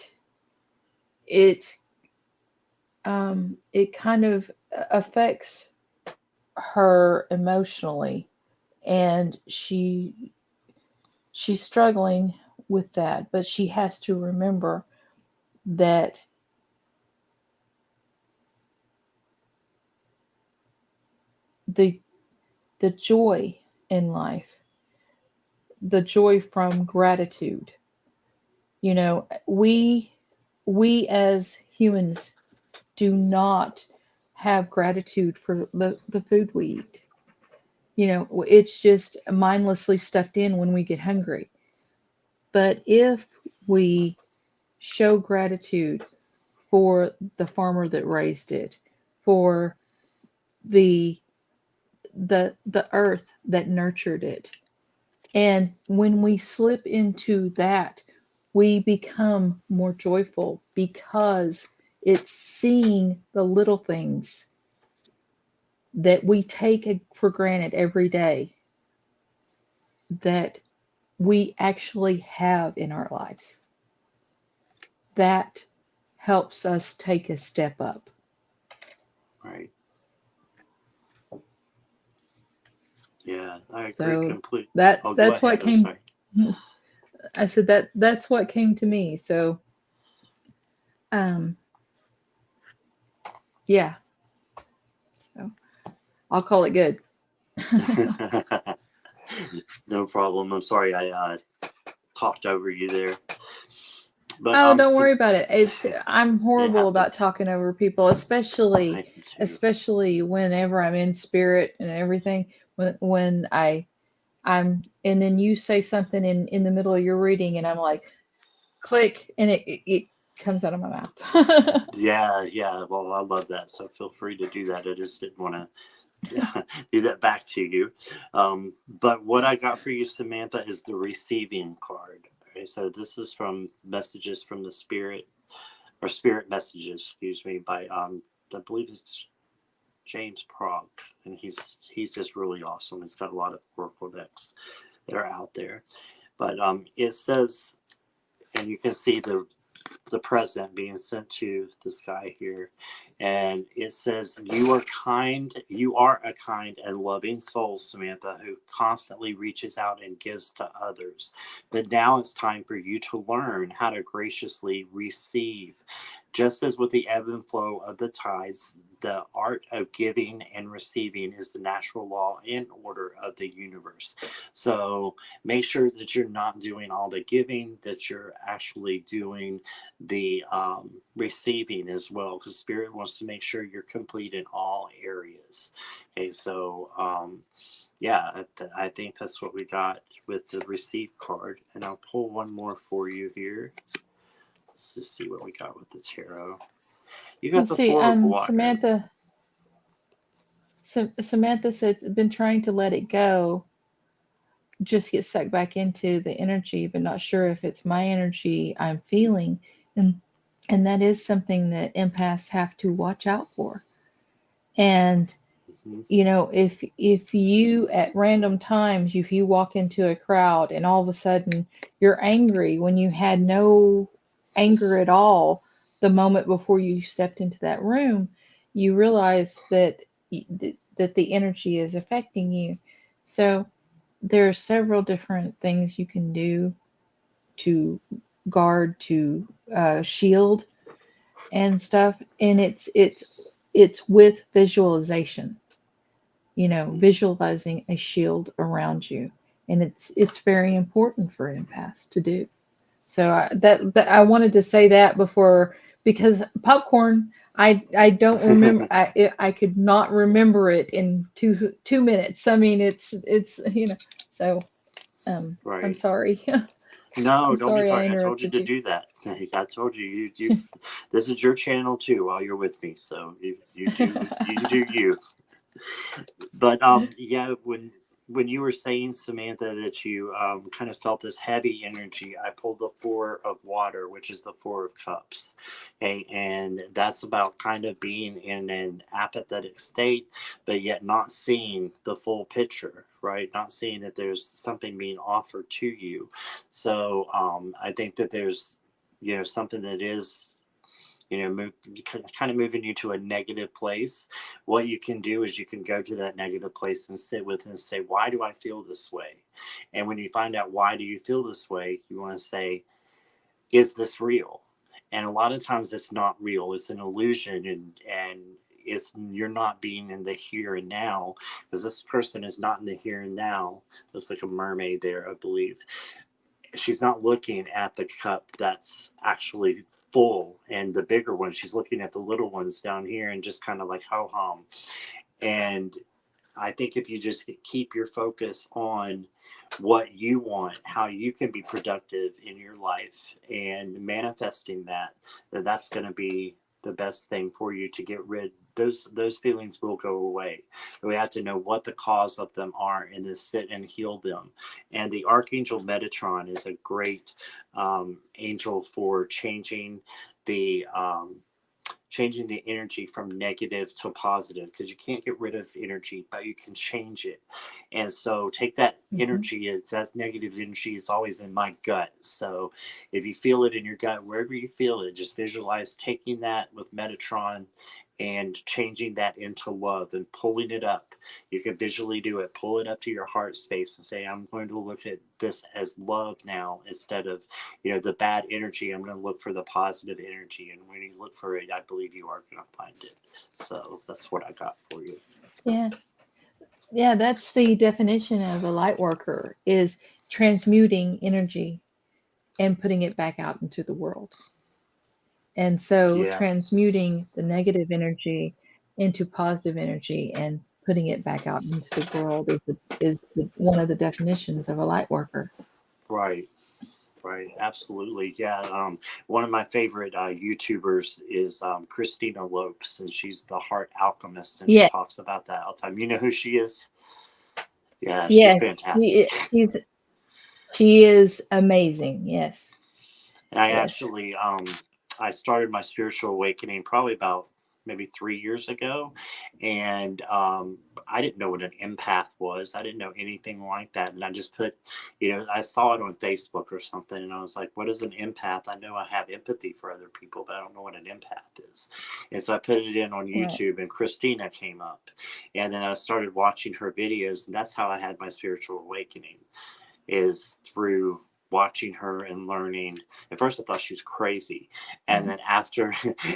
kind of affects her emotionally, and she's struggling with that, but she has to remember that the joy in life, the joy from gratitude. We as humans do not have gratitude for the food we eat. It's just mindlessly stuffed in when we get hungry. But if we show gratitude for the farmer that raised it, for the earth that nurtured it, and when we slip into that, we become more joyful because it's seeing the little things that we take for granted every day that we actually have in our lives. That helps us take a step up.
Right. Yeah, I agree
So
completely.
that's
Go
what
ahead. I'm
came.
sorry.
I said that's what came to me. So, yeah. So I'll call it good.
No problem. I'm sorry I talked over you there. But
Oh, don't
so
worry about it. I'm
you
horrible
have
about
this.
talking over people, especially
I am too.
especially whenever I'm in spirit and everything. When I'm and then you say something in the middle of your reading, and I'm like, click, and it comes out of my mouth.
Yeah, yeah. Well, I love that. So feel free to do that. I just didn't want to do that back to you. But what I got for you, Samantha, is the receiving card. Okay, so this is from Messages from the Spirit, or Spirit Messages, excuse me, by I believe it's James Prog, and he's just really awesome. He's got a lot of oracle decks that are out there. But it says, and you can see the present being sent to this guy here, and it says, you are a kind and loving soul, Samantha, who constantly reaches out and gives to others, but now it's time for you to learn how to graciously receive. Just as with the ebb and flow of the tides, the art of giving and receiving is the natural law and order of the universe. So make sure that you're not doing all the giving, that you're actually doing the receiving as well, because Spirit wants to make sure you're complete in all areas. Okay, so yeah, I think that's what we got with the receive card. And I'll pull one more for you here. Let's just see what we got with the tarot. You got
Let's
the
see.
Four of Water.
Samantha said, been trying to let it go, just get sucked back into the energy, but not sure if it's my energy I'm feeling. And and that is something that empaths have to watch out for. And
Mhm.
if you at random times, if you walk into a crowd and all of a sudden you're angry when you had no anger at all the moment before you stepped into that room, you realize that the energy is affecting you. So there are several different things you can do to guard, to shield and stuff, and it's with visualization, visualizing a shield around you, and it's very important for empaths to do. So that I wanted to say that before, because popcorn, I don't remember. I could not remember it in 2 minutes. I mean, it's. So I'm
Right.
sorry.
No,
I'm
don't be
sorry I
sorry. I told you
interrupted
to
you.
do that. I told you, this is your channel too while you're with me. So you. But yeah, when you were saying, Samantha, that you kind of felt this heavy energy, I pulled the Four of Water, which is the Four of Cups. Okay, and that's about kind of being in an apathetic state, but yet not seeing the full picture, right? Not seeing that there's something being offered to you. So I think that there's something that is kind of moving you to a negative place. What you can do is you can go to that negative place and sit with it and say, why do I feel this way? And when you find out why do you feel this way, you want to say, is this real? And a lot of times it's not real. It's an illusion, and you're not being in the here and now, because this person is not in the here and now. Looks like a mermaid there, I believe. She's not looking at the cup that's actually full and the bigger one. She's looking at the little ones down here and just kind of like ho hum. And I think if you just keep your focus on what you want, how you can be productive in your life, and manifesting that, then that's going to be the best thing for you to get rid. Those feelings will go away. We have to know what the cause of them are and then sit and heal them. And the Archangel Metatron is a great angel for the changing the energy from negative to positive, because you can't get rid of energy, but you can change it. And so take that
Hmm.
energy, that negative energy is always in my gut. So if you feel it in your gut, wherever you feel it, just visualize taking that with Metatron and changing that into love and pulling it up. You can visually do it, pull it up to your heart space and say, I'm going to look at this as love now, instead of the bad energy. I'm going to look for the positive energy, and when you look for it, I believe you are going to find it. So that's what I got for you.
Yeah, yeah, that's the definition of a light worker, is transmuting energy. and putting it back out into the world. And so
Yeah.
transmuting the negative energy into positive energy and putting it back out into the world one of the definitions of a light worker.
Right. Right. Absolutely. Yeah. One of my favorite YouTubers is Christina Lopes, and she's the Heart Alchemist, and she
Yeah,
talks about that all the time. You know who she is? Yeah, she's
yes,
fantastic.
she is amazing. Yes,
And I
yes.
actually, I started my spiritual awakening probably about maybe 3 years ago, and I didn't know what an empath was. I didn't know anything like that, and I just put, I saw it on Facebook or something, and I was like, "What is an empath?" I know I have empathy for other people, but I don't know what an empath is. And so I put it in on
Right.
YouTube, and Christina came up, and then I started watching her videos, and that's how I had my spiritual awakening, is through watching her and learning. At first I thought she was crazy, and
Right.
then after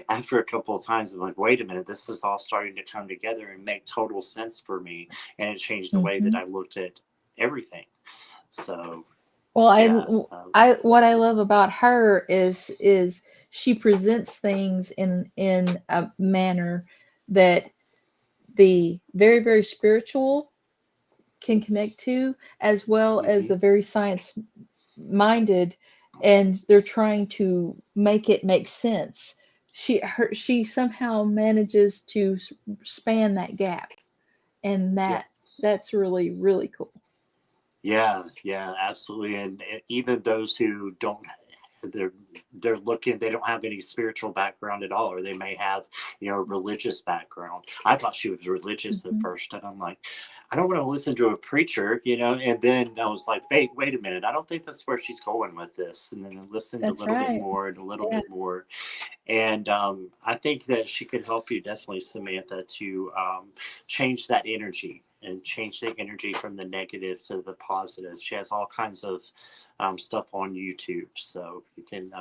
after a couple of times I'm like, wait a minute, this is all starting to come together and make total sense for me, and it changed the way that
Hmm.
I looked at everything. So
Well,
yeah.
I what I love about her is she presents things in a manner that the very, very spiritual can connect to, as well as
Hmm.
the very science minded, and they're trying to make it make sense. She somehow manages to span that gap, and
Yeah.
that's really, really cool.
Yeah, yeah, absolutely. And even those who don't, they're they're looking, they don't have any spiritual background at all, or they may have, a religious background. I thought she was religious at
Hmm.
first, and I'm like, I don't want to listen to a preacher, and then I was like, wait a minute, I don't think that's where she's going with this. And then I listened a
That's
little bit
right.
more and a little
Yeah.
bit more, and I think that she could help you definitely, Samantha, to change that energy and change the energy from the negative to the positive. She has all kinds of stuff on YouTube, so you can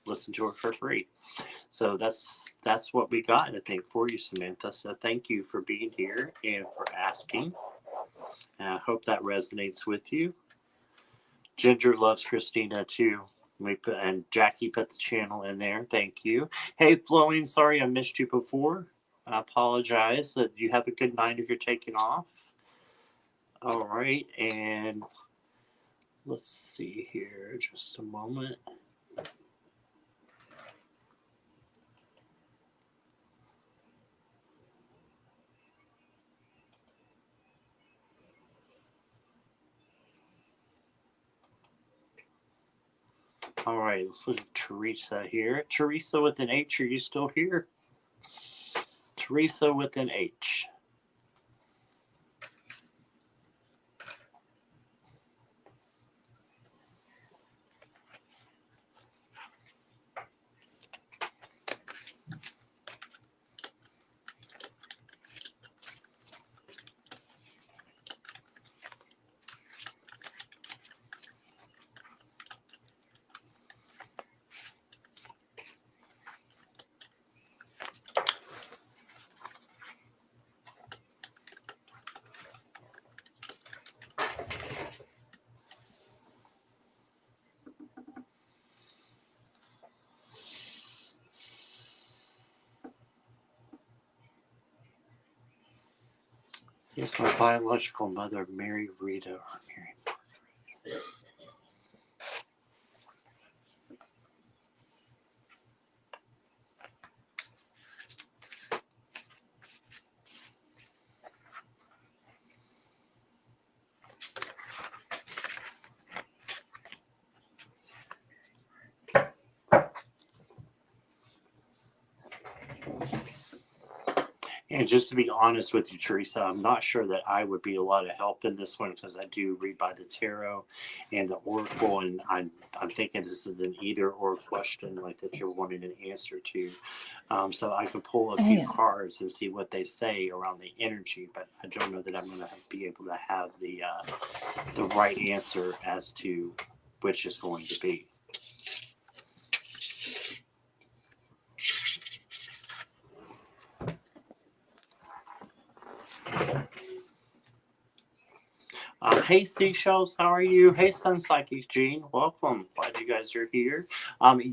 listen to her for free. So that's what we got, I think, for you, Samantha. So thank you for being here and for asking. And I hope that resonates with you. Ginger loves Christina too. And Jackie put the channel in there. Thank you. Hey, Flowing, sorry I missed you before. I apologize. That you have a good night if you're taking off. All right, and let's see here, just a moment. All right, let's look at Teresa here. Teresa with an H, are you still here? Teresa with an H. Yes, my biological mother, Mary Rita, or Mary. And just to be honest with you, Teresa, I'm not sure that I would be a lot of help in this one because I do read by the tarot and the oracle, and I'm thinking this is an either or question, like that you're wanting an answer to. So I can pull a few
Hang on.
cards and see what they say around the energy, but I don't know that I'm going to be able to have the right answer as to which is going to be. Hey Seashells, how are you? Hey Sun Psychic Jean, welcome. Glad you guys are here.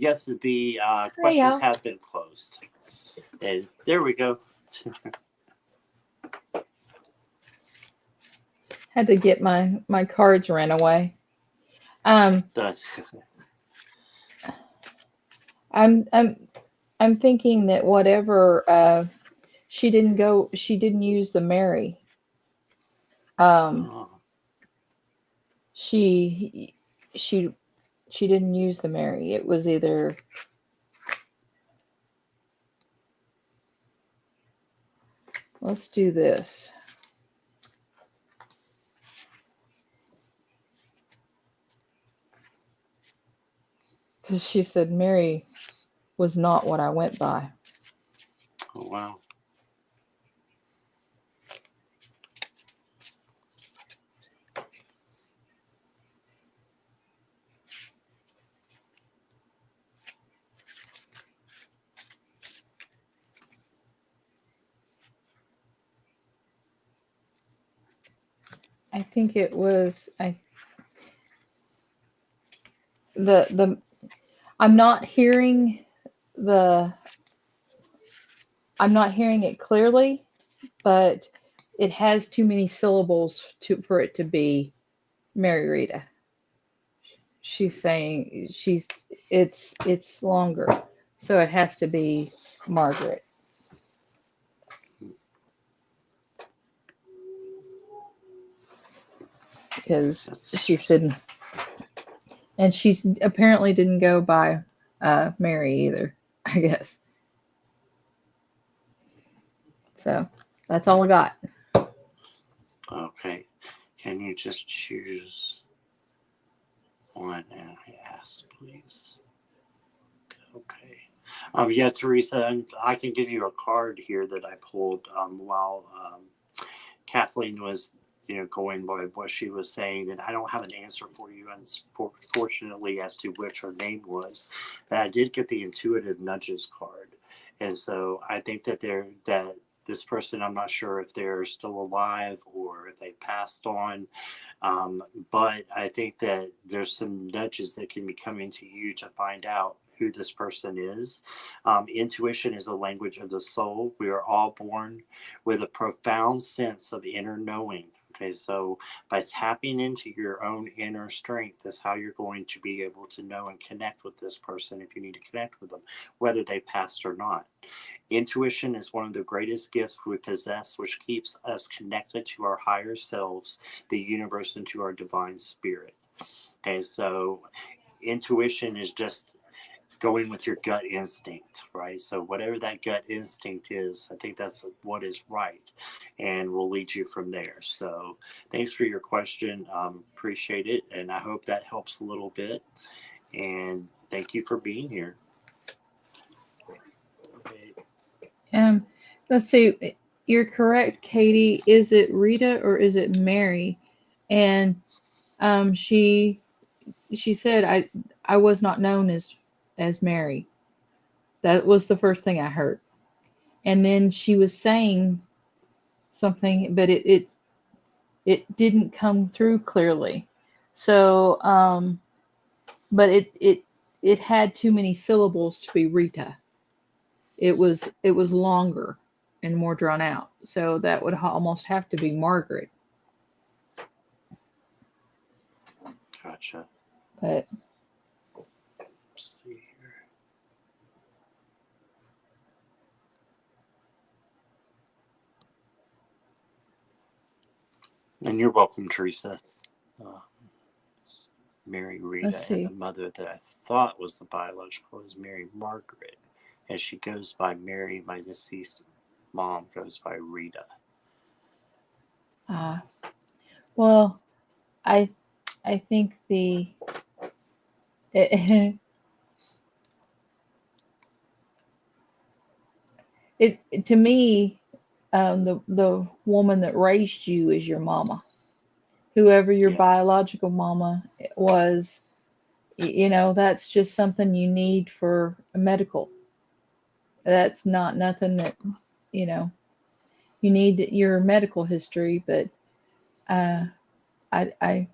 Yes, the
Hey,
questions
y'all.
have been closed. There we go.
Had to get my cards ran away. Um,
Done.
I'm I'm I'm thinking that whatever she didn't use the Mary. Um,
Oh,
she she she didn't use the Mary. It was either let's do this because she said Mary was not what I went by.
oh wow.
I think it was I the I'm not hearing the I'm not hearing it clearly, but it has too many syllables for it to be Mary Rita. She's saying it's longer, so it has to be Margaret because
That's
she
interesting.
said, and she apparently didn't go by Mary either, I guess. So that's all I got.
Okay. Can you just choose one and I ask, please? Okay. Yeah, Teresa, I can give you a card here that I pulled while Kathleen was, going by what she was saying, and I don't have an answer for you, unfortunately, as to which her name was. But I did get the intuitive nudges card, and so I think that this person, I'm not sure if they're still alive or if they passed on, but I think that there's some nudges that can be coming to you to find out who this person is. Intuition is a language of the soul. We are all born with a profound sense of inner knowing. Okay, so by tapping into your own inner strength is how you're going to be able to know and connect with this person if you need to connect with them, whether they passed or not. Intuition is one of the greatest gifts we possess, which keeps us connected to our higher selves, the universe, and to our divine spirit. Okay, so intuition is just going with your gut instinct, right? So whatever that gut instinct is, I think that's what is right, and will lead you from there. So thanks for your question. Appreciate it, and I hope that helps a little bit. And thank you for being here. Okay.
Um, let's see. You're correct, Katie. Is it Rita or is it Mary? And um, she she said I was not known as Mary. That was the first thing I heard. And then she was saying something, but it didn't come through clearly. So but it had too many syllables to be Rita. It was longer and more drawn out. So that would almost have to be Margaret.
Gotcha.
But
Let's see here. And you're welcome, Teresa. Uh, Mary
let's
Rita, and the
see.
mother that I thought was the biological is Mary Margaret. As she goes by Mary, my deceased mom goes by Rita.
Uh, well, I I think the it, it to me the woman that raised you is your mama. Whoever your
Yeah,
biological mama was, that's just something you need for a medical. That's not nothing that, you know, you need your medical history, but uh, I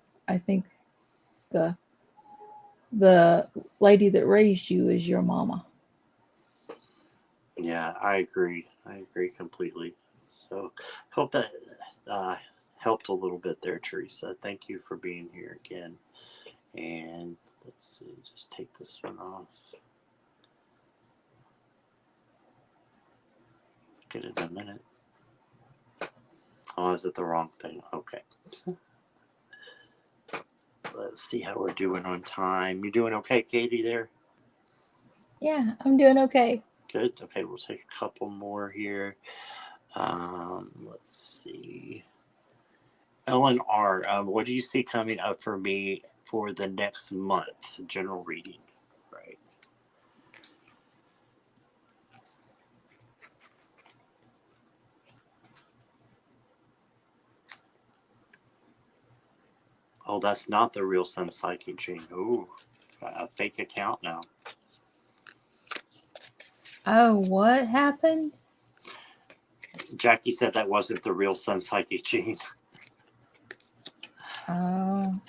think the the lady that raised you is your mama.
Yeah, I agree. I agree completely. So, hope that uh, helped a little bit there, Teresa. Thank you for being here again. And let's see, just take this one off. Get it in a minute. Oh, is it the wrong thing? Okay. Let's see how we're doing on time. You doing okay, Katie, there?
Yeah, I'm doing okay.
Good. Okay, we'll take a couple more here. Let's see. Ellen R., what do you see coming up for me for the next month? General reading, right? Oh, that's not the real Sun Psychic Gene. Ooh, a fake account now.
Oh, what happened?
Jackie said that wasn't the real Sun Psychic Gene.
Oh,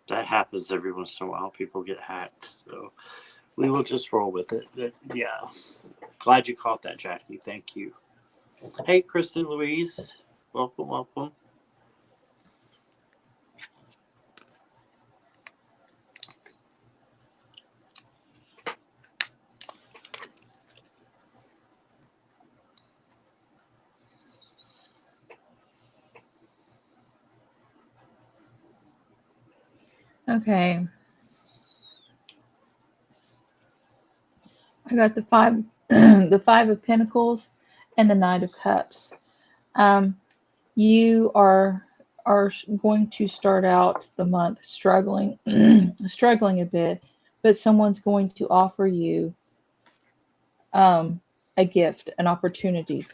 That happens every once in a while. People get hacked, so we will just roll with it. But yeah, glad you caught that, Jackie. Thank you. Hey, Kristen Louise, welcome, welcome.
okay. I got the five, the Five of Pentacles, and the Knight of Cups. Um, you are going to start out the month struggling, struggling a bit, but someone's going to offer you um, a gift, an opportunity.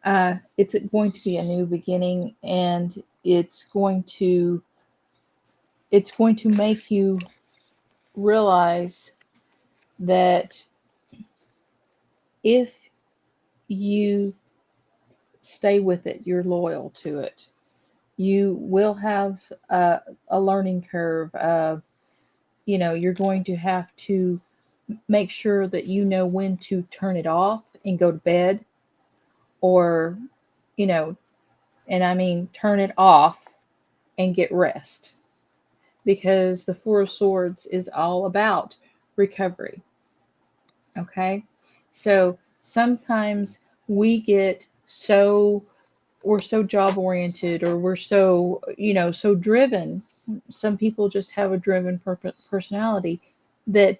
It's going to be a new beginning, and it's going to make you realize that if you stay with it, you're loyal to it. You will have a learning curve. You're going to have to make sure that you know when to turn it off and go to bed, or, you know, and I mean turn it off and get rest, because the Four of Swords is all about recovery. Okay. So sometimes we get so we're so job oriented, or we're so, so driven. Some people just have a driven personality, that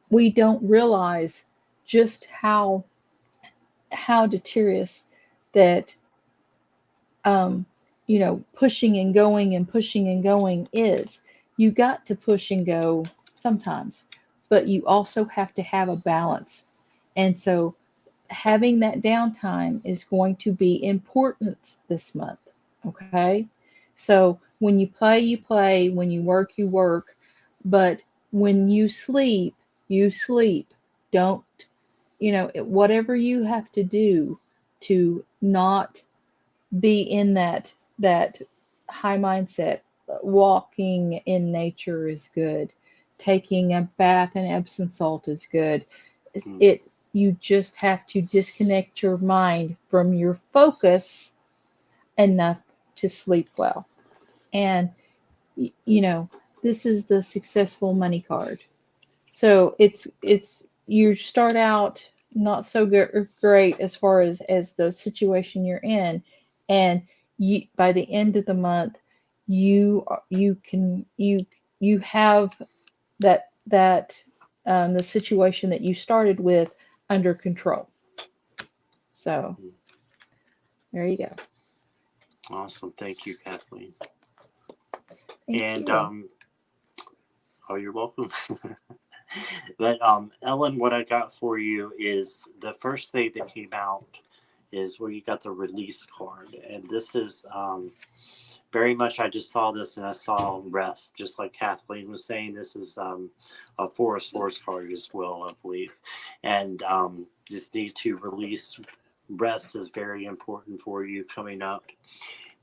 we don't realize just how deteriorous that um pushing and going and pushing and going is. You got to push and go sometimes, but you also have to have a balance. And so having that downtime is going to be important this month. Okay. So when you play, you play. When you work, you work. But when you sleep, you sleep. Don't, whatever you have to do to not be in that high mindset. Walking in nature is good. Taking a bath in Epsom salt is good.
Mm.
It You just have to disconnect your mind from your focus enough to sleep well. And you know, this is the successful money card. So it's you start out not so great as far as the situation you're in, and by the end of the month, you have that the situation that you started with under control. So there you go.
Awesome. Thank you, Kathleen.
Thank
And
you.
oh, you're welcome. But Ellen, what I got for you is the first thing that came out is where you got the release card, and this is very much. I just saw this and I saw rest, just like Kathleen was saying. This is a Forest Swords card as well, I believe. And just need to release. Rest is very important for you coming up.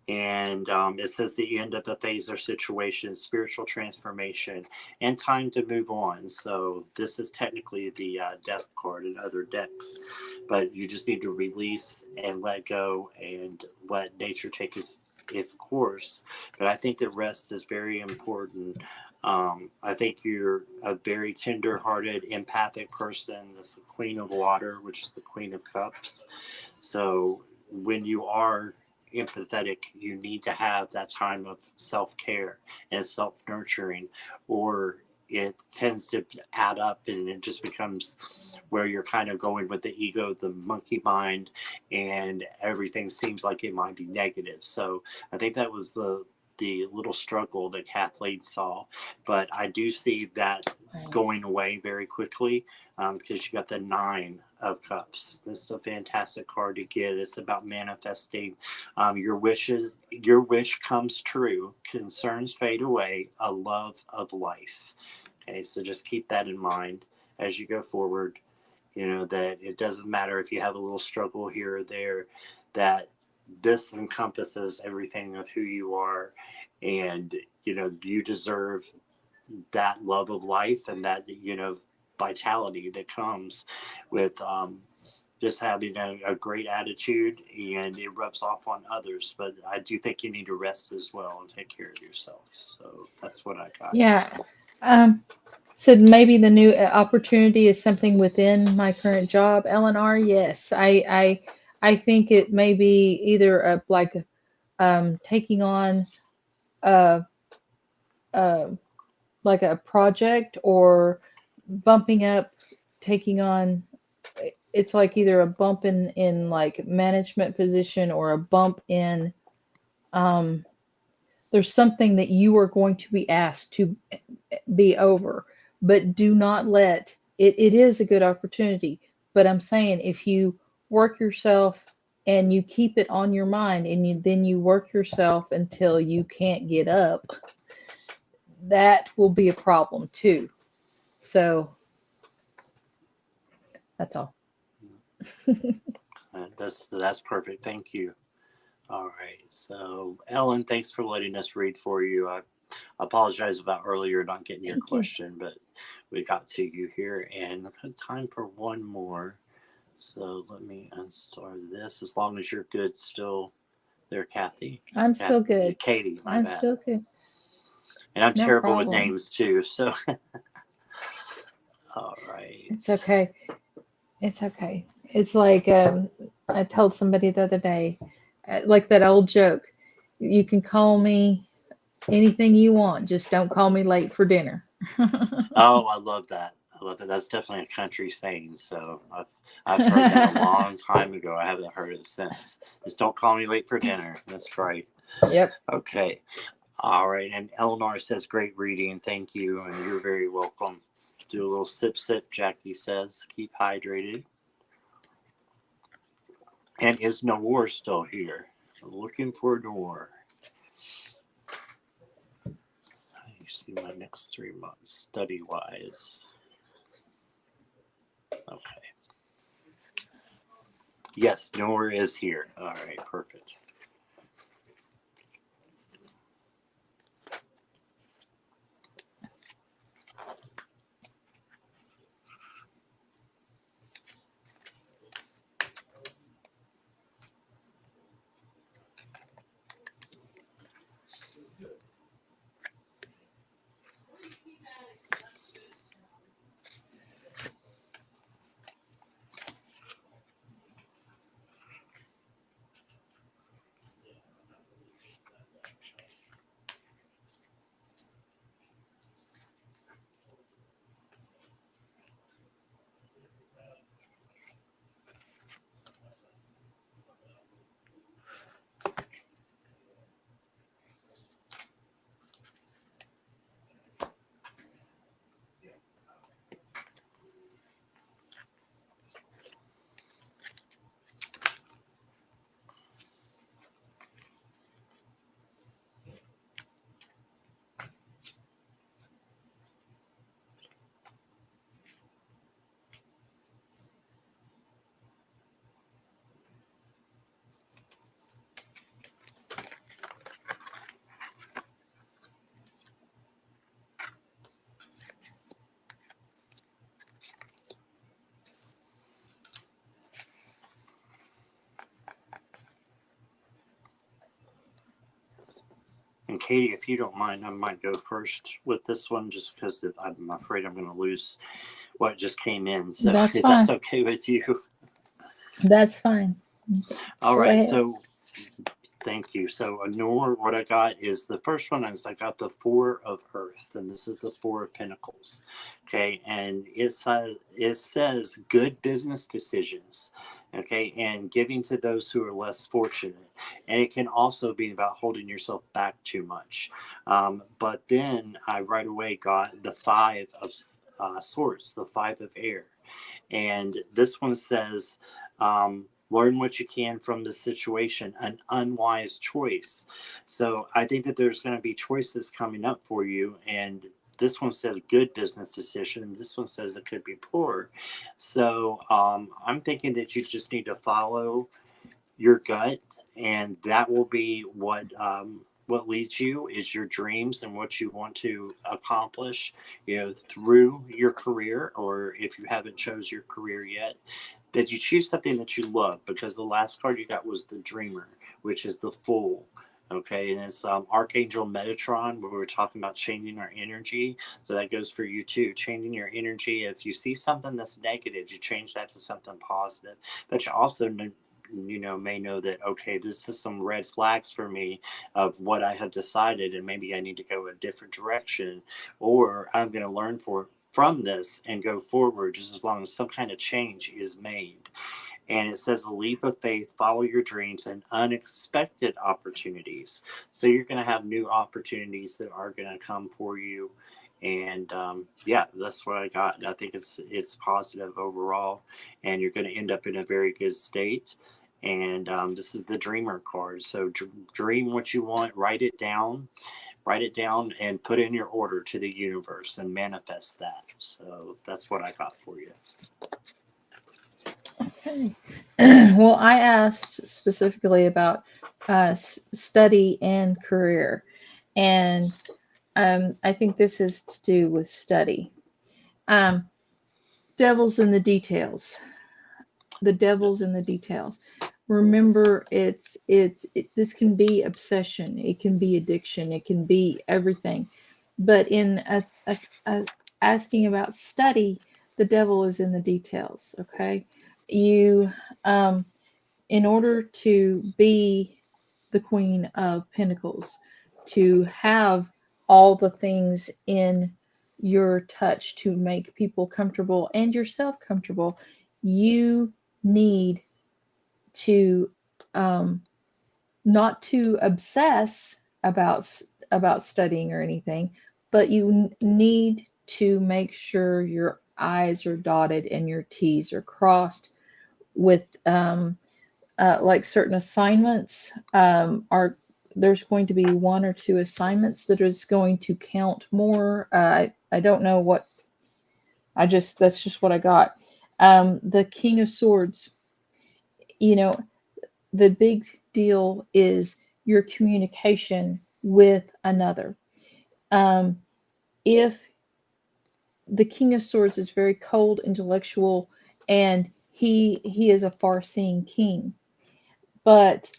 And it says the end of a phase or situation, spiritual transformation, and time to move on. So this is technically the death card in other decks, but you just need to release and let go and let nature take its course. But I think that rest is very important. I think you're a very tender-hearted, empathic person. That's the Queen of Water, which is the Queen of Cups. So when you are empathetic, you need to have that time of self-care and self-nurturing, or it tends to add up and it just becomes where you're kind of going with the ego, the monkey mind, and everything seems like it might be negative. So I think that was the little struggle that Kathleen saw, but I do see that going away very quickly, because you got the 9 of Cups. This is a fantastic card to get. It's about manifesting your wishes. Your wish comes true. Concerns fade away. A love of life. Okay, so just keep that in mind as you go forward. You know that it doesn't matter if you have a little struggle here or there. That this encompasses everything of who you are, and you know you deserve that love of life and that vitality that comes with just having a great attitude, and it rubs off on others. But I do think you need to rest as well and take care of yourself. So that's what I got.
Yeah. So maybe the new opportunity is something within my current job, Eleanor. Yes, I think it may be either taking on a, a like a project, or bumping up, taking on. It's like either a bump in like management position, or a bump in um there's something that you are going to be asked to be over. But do not let it is a good opportunity, but I'm saying if you work yourself and you keep it on your mind, and then you work yourself until you can't get up, that will be a problem too. So that's all.
That's perfect. Thank you. All right. So Ellen, thanks for letting us read for you. I apologize about earlier not getting your
Thank you.
question, but we got to you here, and I've got time for one more. So let me unstar this. As long as you're good still there, Kathy.
I'm still good.
Katie, my
I'm
bad.
still good.
And I'm
No
terrible with
problem.
names too. So all right.
It's okay. It's okay. It's like I told somebody the other day, like that old joke. You can call me anything you want, just don't call me late for dinner.
Oh, I love that. I love that. That's definitely a country saying. So I've heard that a long time ago. I haven't heard it since. Just don't call me late for dinner. That's right.
Yep.
Okay. All right. And Eleanor says, great reading. Thank you. And you're very welcome. Do a little sip, Jackie says. Keep hydrated. And is Noor still here? I'm looking for Noor. You see my next 3 months, study-wise. Okay. Yes, Noor is here. All right, perfect. And Katie, if you don't mind, I might go first with this one just because I'm afraid I'm going to lose what just came in. So
That's
if that's
fine.
okay with you.
That's fine.
All
Go
right.
ahead.
So thank you. So Nor, what I got is the first one is I got the Four of Earth, and this is the Four of Pentacles. Okay, and it says good business decisions. Okay, and giving to those who are less fortunate, and it can also be about holding yourself back too much. But then I right away got the Five of Swords, the Five of Air, and this one says, learn what you can from the situation, an unwise choice. So I think that there's going to be choices coming up for you. And this one says good business decision. This one says it could be poor. So I'm thinking that you just need to follow your gut, and that will be what leads you is your dreams and what you want to accomplish, through your career, or if you haven't chose your career yet, that you choose something that you love, because the last card you got was the Dreamer, which is the Fool. Okay, and it's Archangel Metatron, where we were talking about changing our energy. So that goes for you too, changing your energy. If you see something that's negative, you change that to something positive. But you also may know that, okay, this is some red flags for me of what I have decided, and maybe I need to go a different direction, or I'm going to learn from this and go forward, just as long as some kind of change is made. And it says a leap of faith, follow your dreams and unexpected opportunities. So you're going to have new opportunities that are going to come for you. And yeah, that's what I got. I think it's positive overall, and you're going to end up in a very good state. And this is the Dreamer card. So dream what you want, write it down, and put in your order to the universe and manifest that. So that's what I got for you.
Okay. Well, I asked specifically about study and career, and I think this is to do with study. Um, devil's in the details. The devil's in the details. Remember, this can be obsession, it can be addiction, it can be everything. But in a asking about study, the devil is in the details. Okay, you in order to be the Queen of Pentacles, to have all the things in your touch to make people comfortable and yourself comfortable, you need to um, not to obsess about studying or anything, but you need to make sure your I's are dotted and your T's are crossed with like certain assignments are there's going to be one or two assignments that is going to count more. I don't know what that's just what I got. The King of Swords, you know, the big deal is your communication with another. Um, if the King of Swords is very cold, intellectual, and he is a far-seeing king, but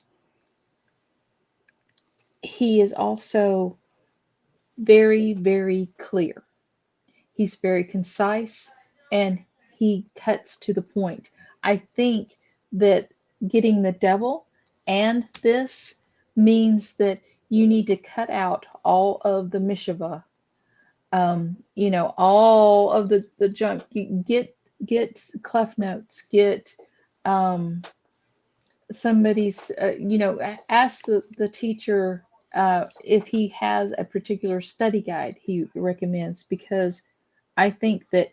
he is also very, very clear. He's very concise and he cuts to the point. I think that getting the devil and this means that you need to cut out all of the mishava, all of the junk. Get clef notes, get um, somebody's, ask the teacher if he has a particular study guide he recommends, because I think that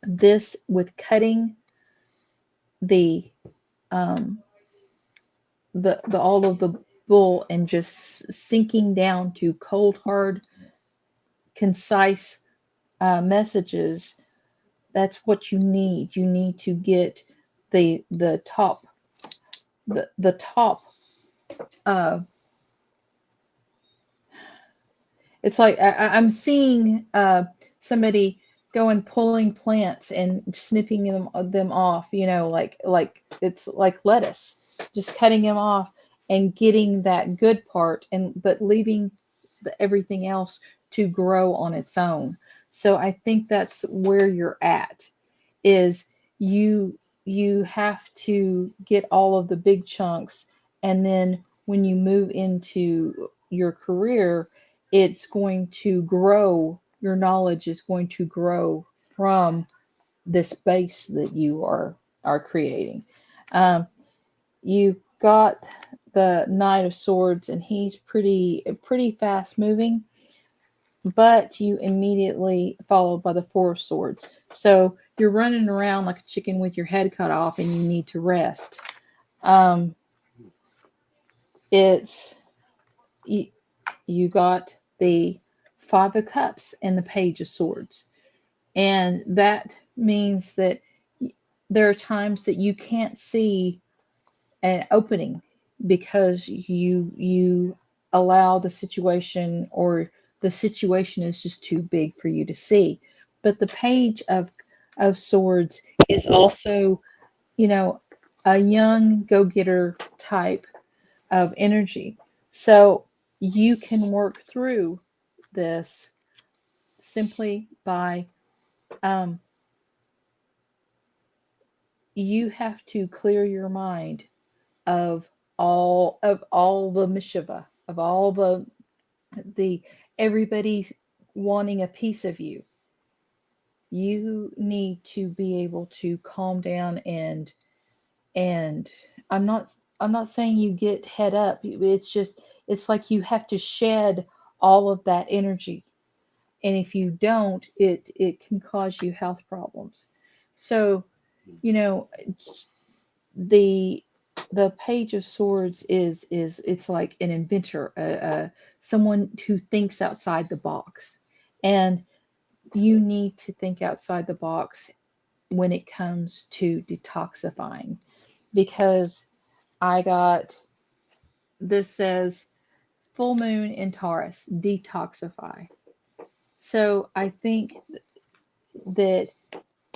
this with cutting the um, the all of the bull and just sinking down to cold hard concise messages, that's what you need. You need to get the top the top uh, it's like I'm seeing somebody going pulling plants and snipping them off. Like it's like lettuce, just cutting them off and getting that good part, and but leaving everything else to grow on its own. So I think that's where you're at, is you have to get all of the big chunks, and then when you move into your career, it's going to grow. Your knowledge is going to grow from this base that you are creating. Um, you got the Knight of Swords, and he's pretty fast moving, but you immediately followed by the Four of Swords. So you're running around like a chicken with your head cut off, and you need to rest. Um, it's you, you got the Five of Cups and the Page of Swords, and that means that there are times that you can't see an opening because you allow the situation, or the situation is just too big for you to see. But the Page of Swords is also, you know, a young go-getter type of energy. So you can work through this simply by, um, you have to clear your mind of all the mishiva, of all the everybody wanting a piece of you. You need to be able to calm down, and I'm not I'm not saying you get head up. It's just, it's like you have to shed all of that energy. And if you don't, it can cause you health problems. So, you know, the the Page of Swords is it's like an inventor, someone who thinks outside the box. And you need to think outside the box when it comes to detoxifying, because I got, this says full moon in Taurus, detoxify. So I think that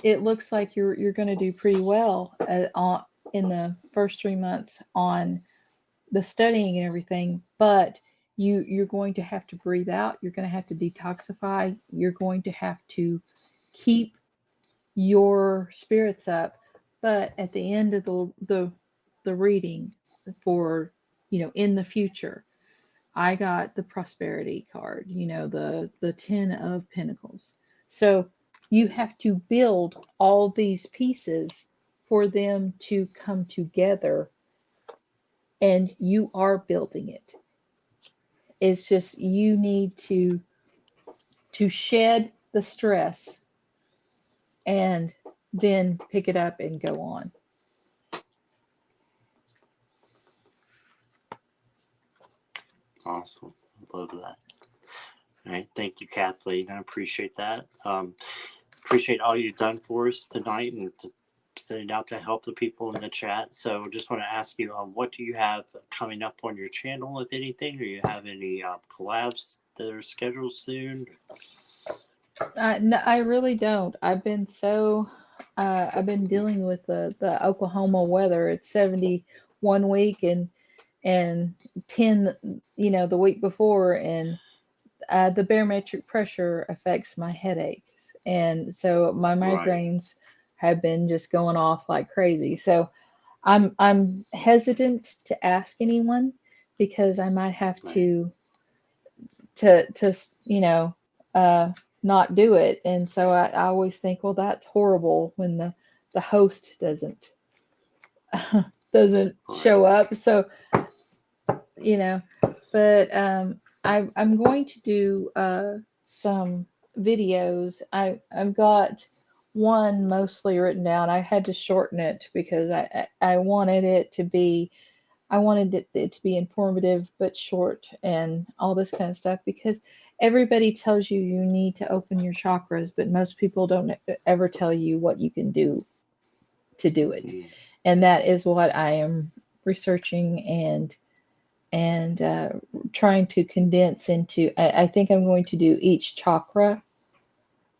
it looks like you're going to do pretty well in the first 3 months on the studying and everything, but you're going to have to breathe out. You're going to have to detoxify. You're going to have to keep your spirits up. But at the end of the reading, for, in the future, I got the prosperity card, the 10 of Pentacles. So you have to build all these pieces for them to come together, and you are building it. It's just, you need to shed the stress and then pick it up and go on.
Awesome. I love that. All right. Thank you, Kathleen. I appreciate that. Appreciate all you've done for us tonight, and sending out to help the people in the chat. So just want to ask you, what do you have coming up on your channel, if anything? Or you have any collabs that are scheduled soon?
No, I really don't. I've been dealing with the Oklahoma weather. It's 70 1 week, and 10, the week before, and the barometric pressure affects my headaches, and so my
Right.
migraines have been just going off like crazy. So I'm hesitant to ask anyone, because I might have
Right.
to uh, not do it. And so I always think, well, that's horrible when the host doesn't
Right.
show up. So, but I'm going to do some videos. I've got one mostly written down. I had to shorten it because I wanted it to be, it to be informative but short, and all this kind of stuff, because everybody tells you you need to open your chakras, but most people don't ever tell you what you can do to do it.
Mm.
And that is what I am researching, and trying to condense into. I think I'm going to do each chakra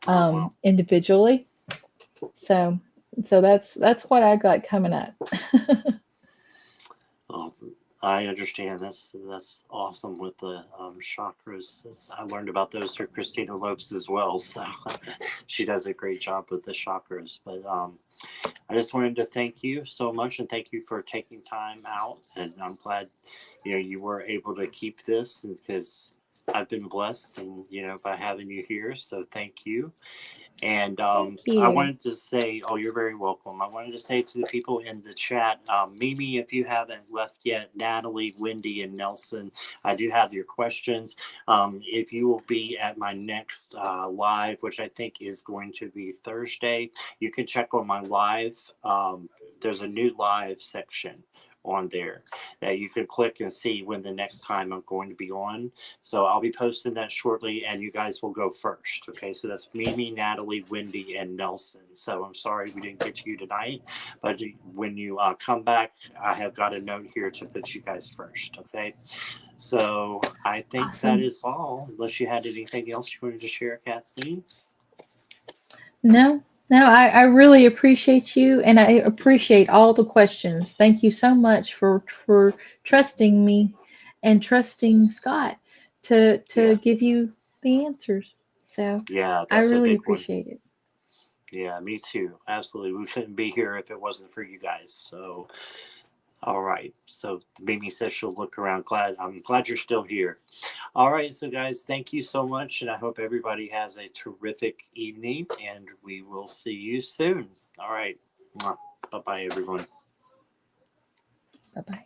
Oh, wow.
individually. So that's what I got coming up.
Oh, I understand. That's awesome with the chakras. I learned about those through Christina Lopes as well. So she does a great job with the chakras. But I just wanted to thank you so much and thank you for taking time out. And I'm glad, you were able to keep this because I've been blessed and, by having you here. So thank you. And
Thank
I
you.
wanted to say, oh, you're very welcome. I wanted to say to the people in the chat, Mimi, if you haven't left yet, Natalie, Wendy, and Nelson, I do have your questions. If you will be at my next live, which I think is going to be Thursday, you can check on my live. There's a new live section on there that you can click and see when the next time I'm going to be on. So I'll be posting that shortly and you guys will go first. Okay. So that's Mimi, Natalie, Wendy, and Nelson. So I'm sorry we didn't get to you tonight, but when you come back, I have got a note here to put you guys first. Okay. So I think that
Awesome.
is all, unless you had anything else you wanted to share, Kathleen.
No, no, I really appreciate you and I appreciate all the questions. Thank you so much for trusting me and trusting Scott to
Yeah.
give you the answers. So
Yeah.
I
That's a
really
big one.
appreciate it.
Yeah, me too. Absolutely. We couldn't be here if it wasn't for you guys. So all right. So Mimi says she'll look around. I'm glad you're still here. All right. So guys, thank you so much. And I hope everybody has a terrific evening and we will see you soon. All right. Bye bye, everyone.
Bye bye.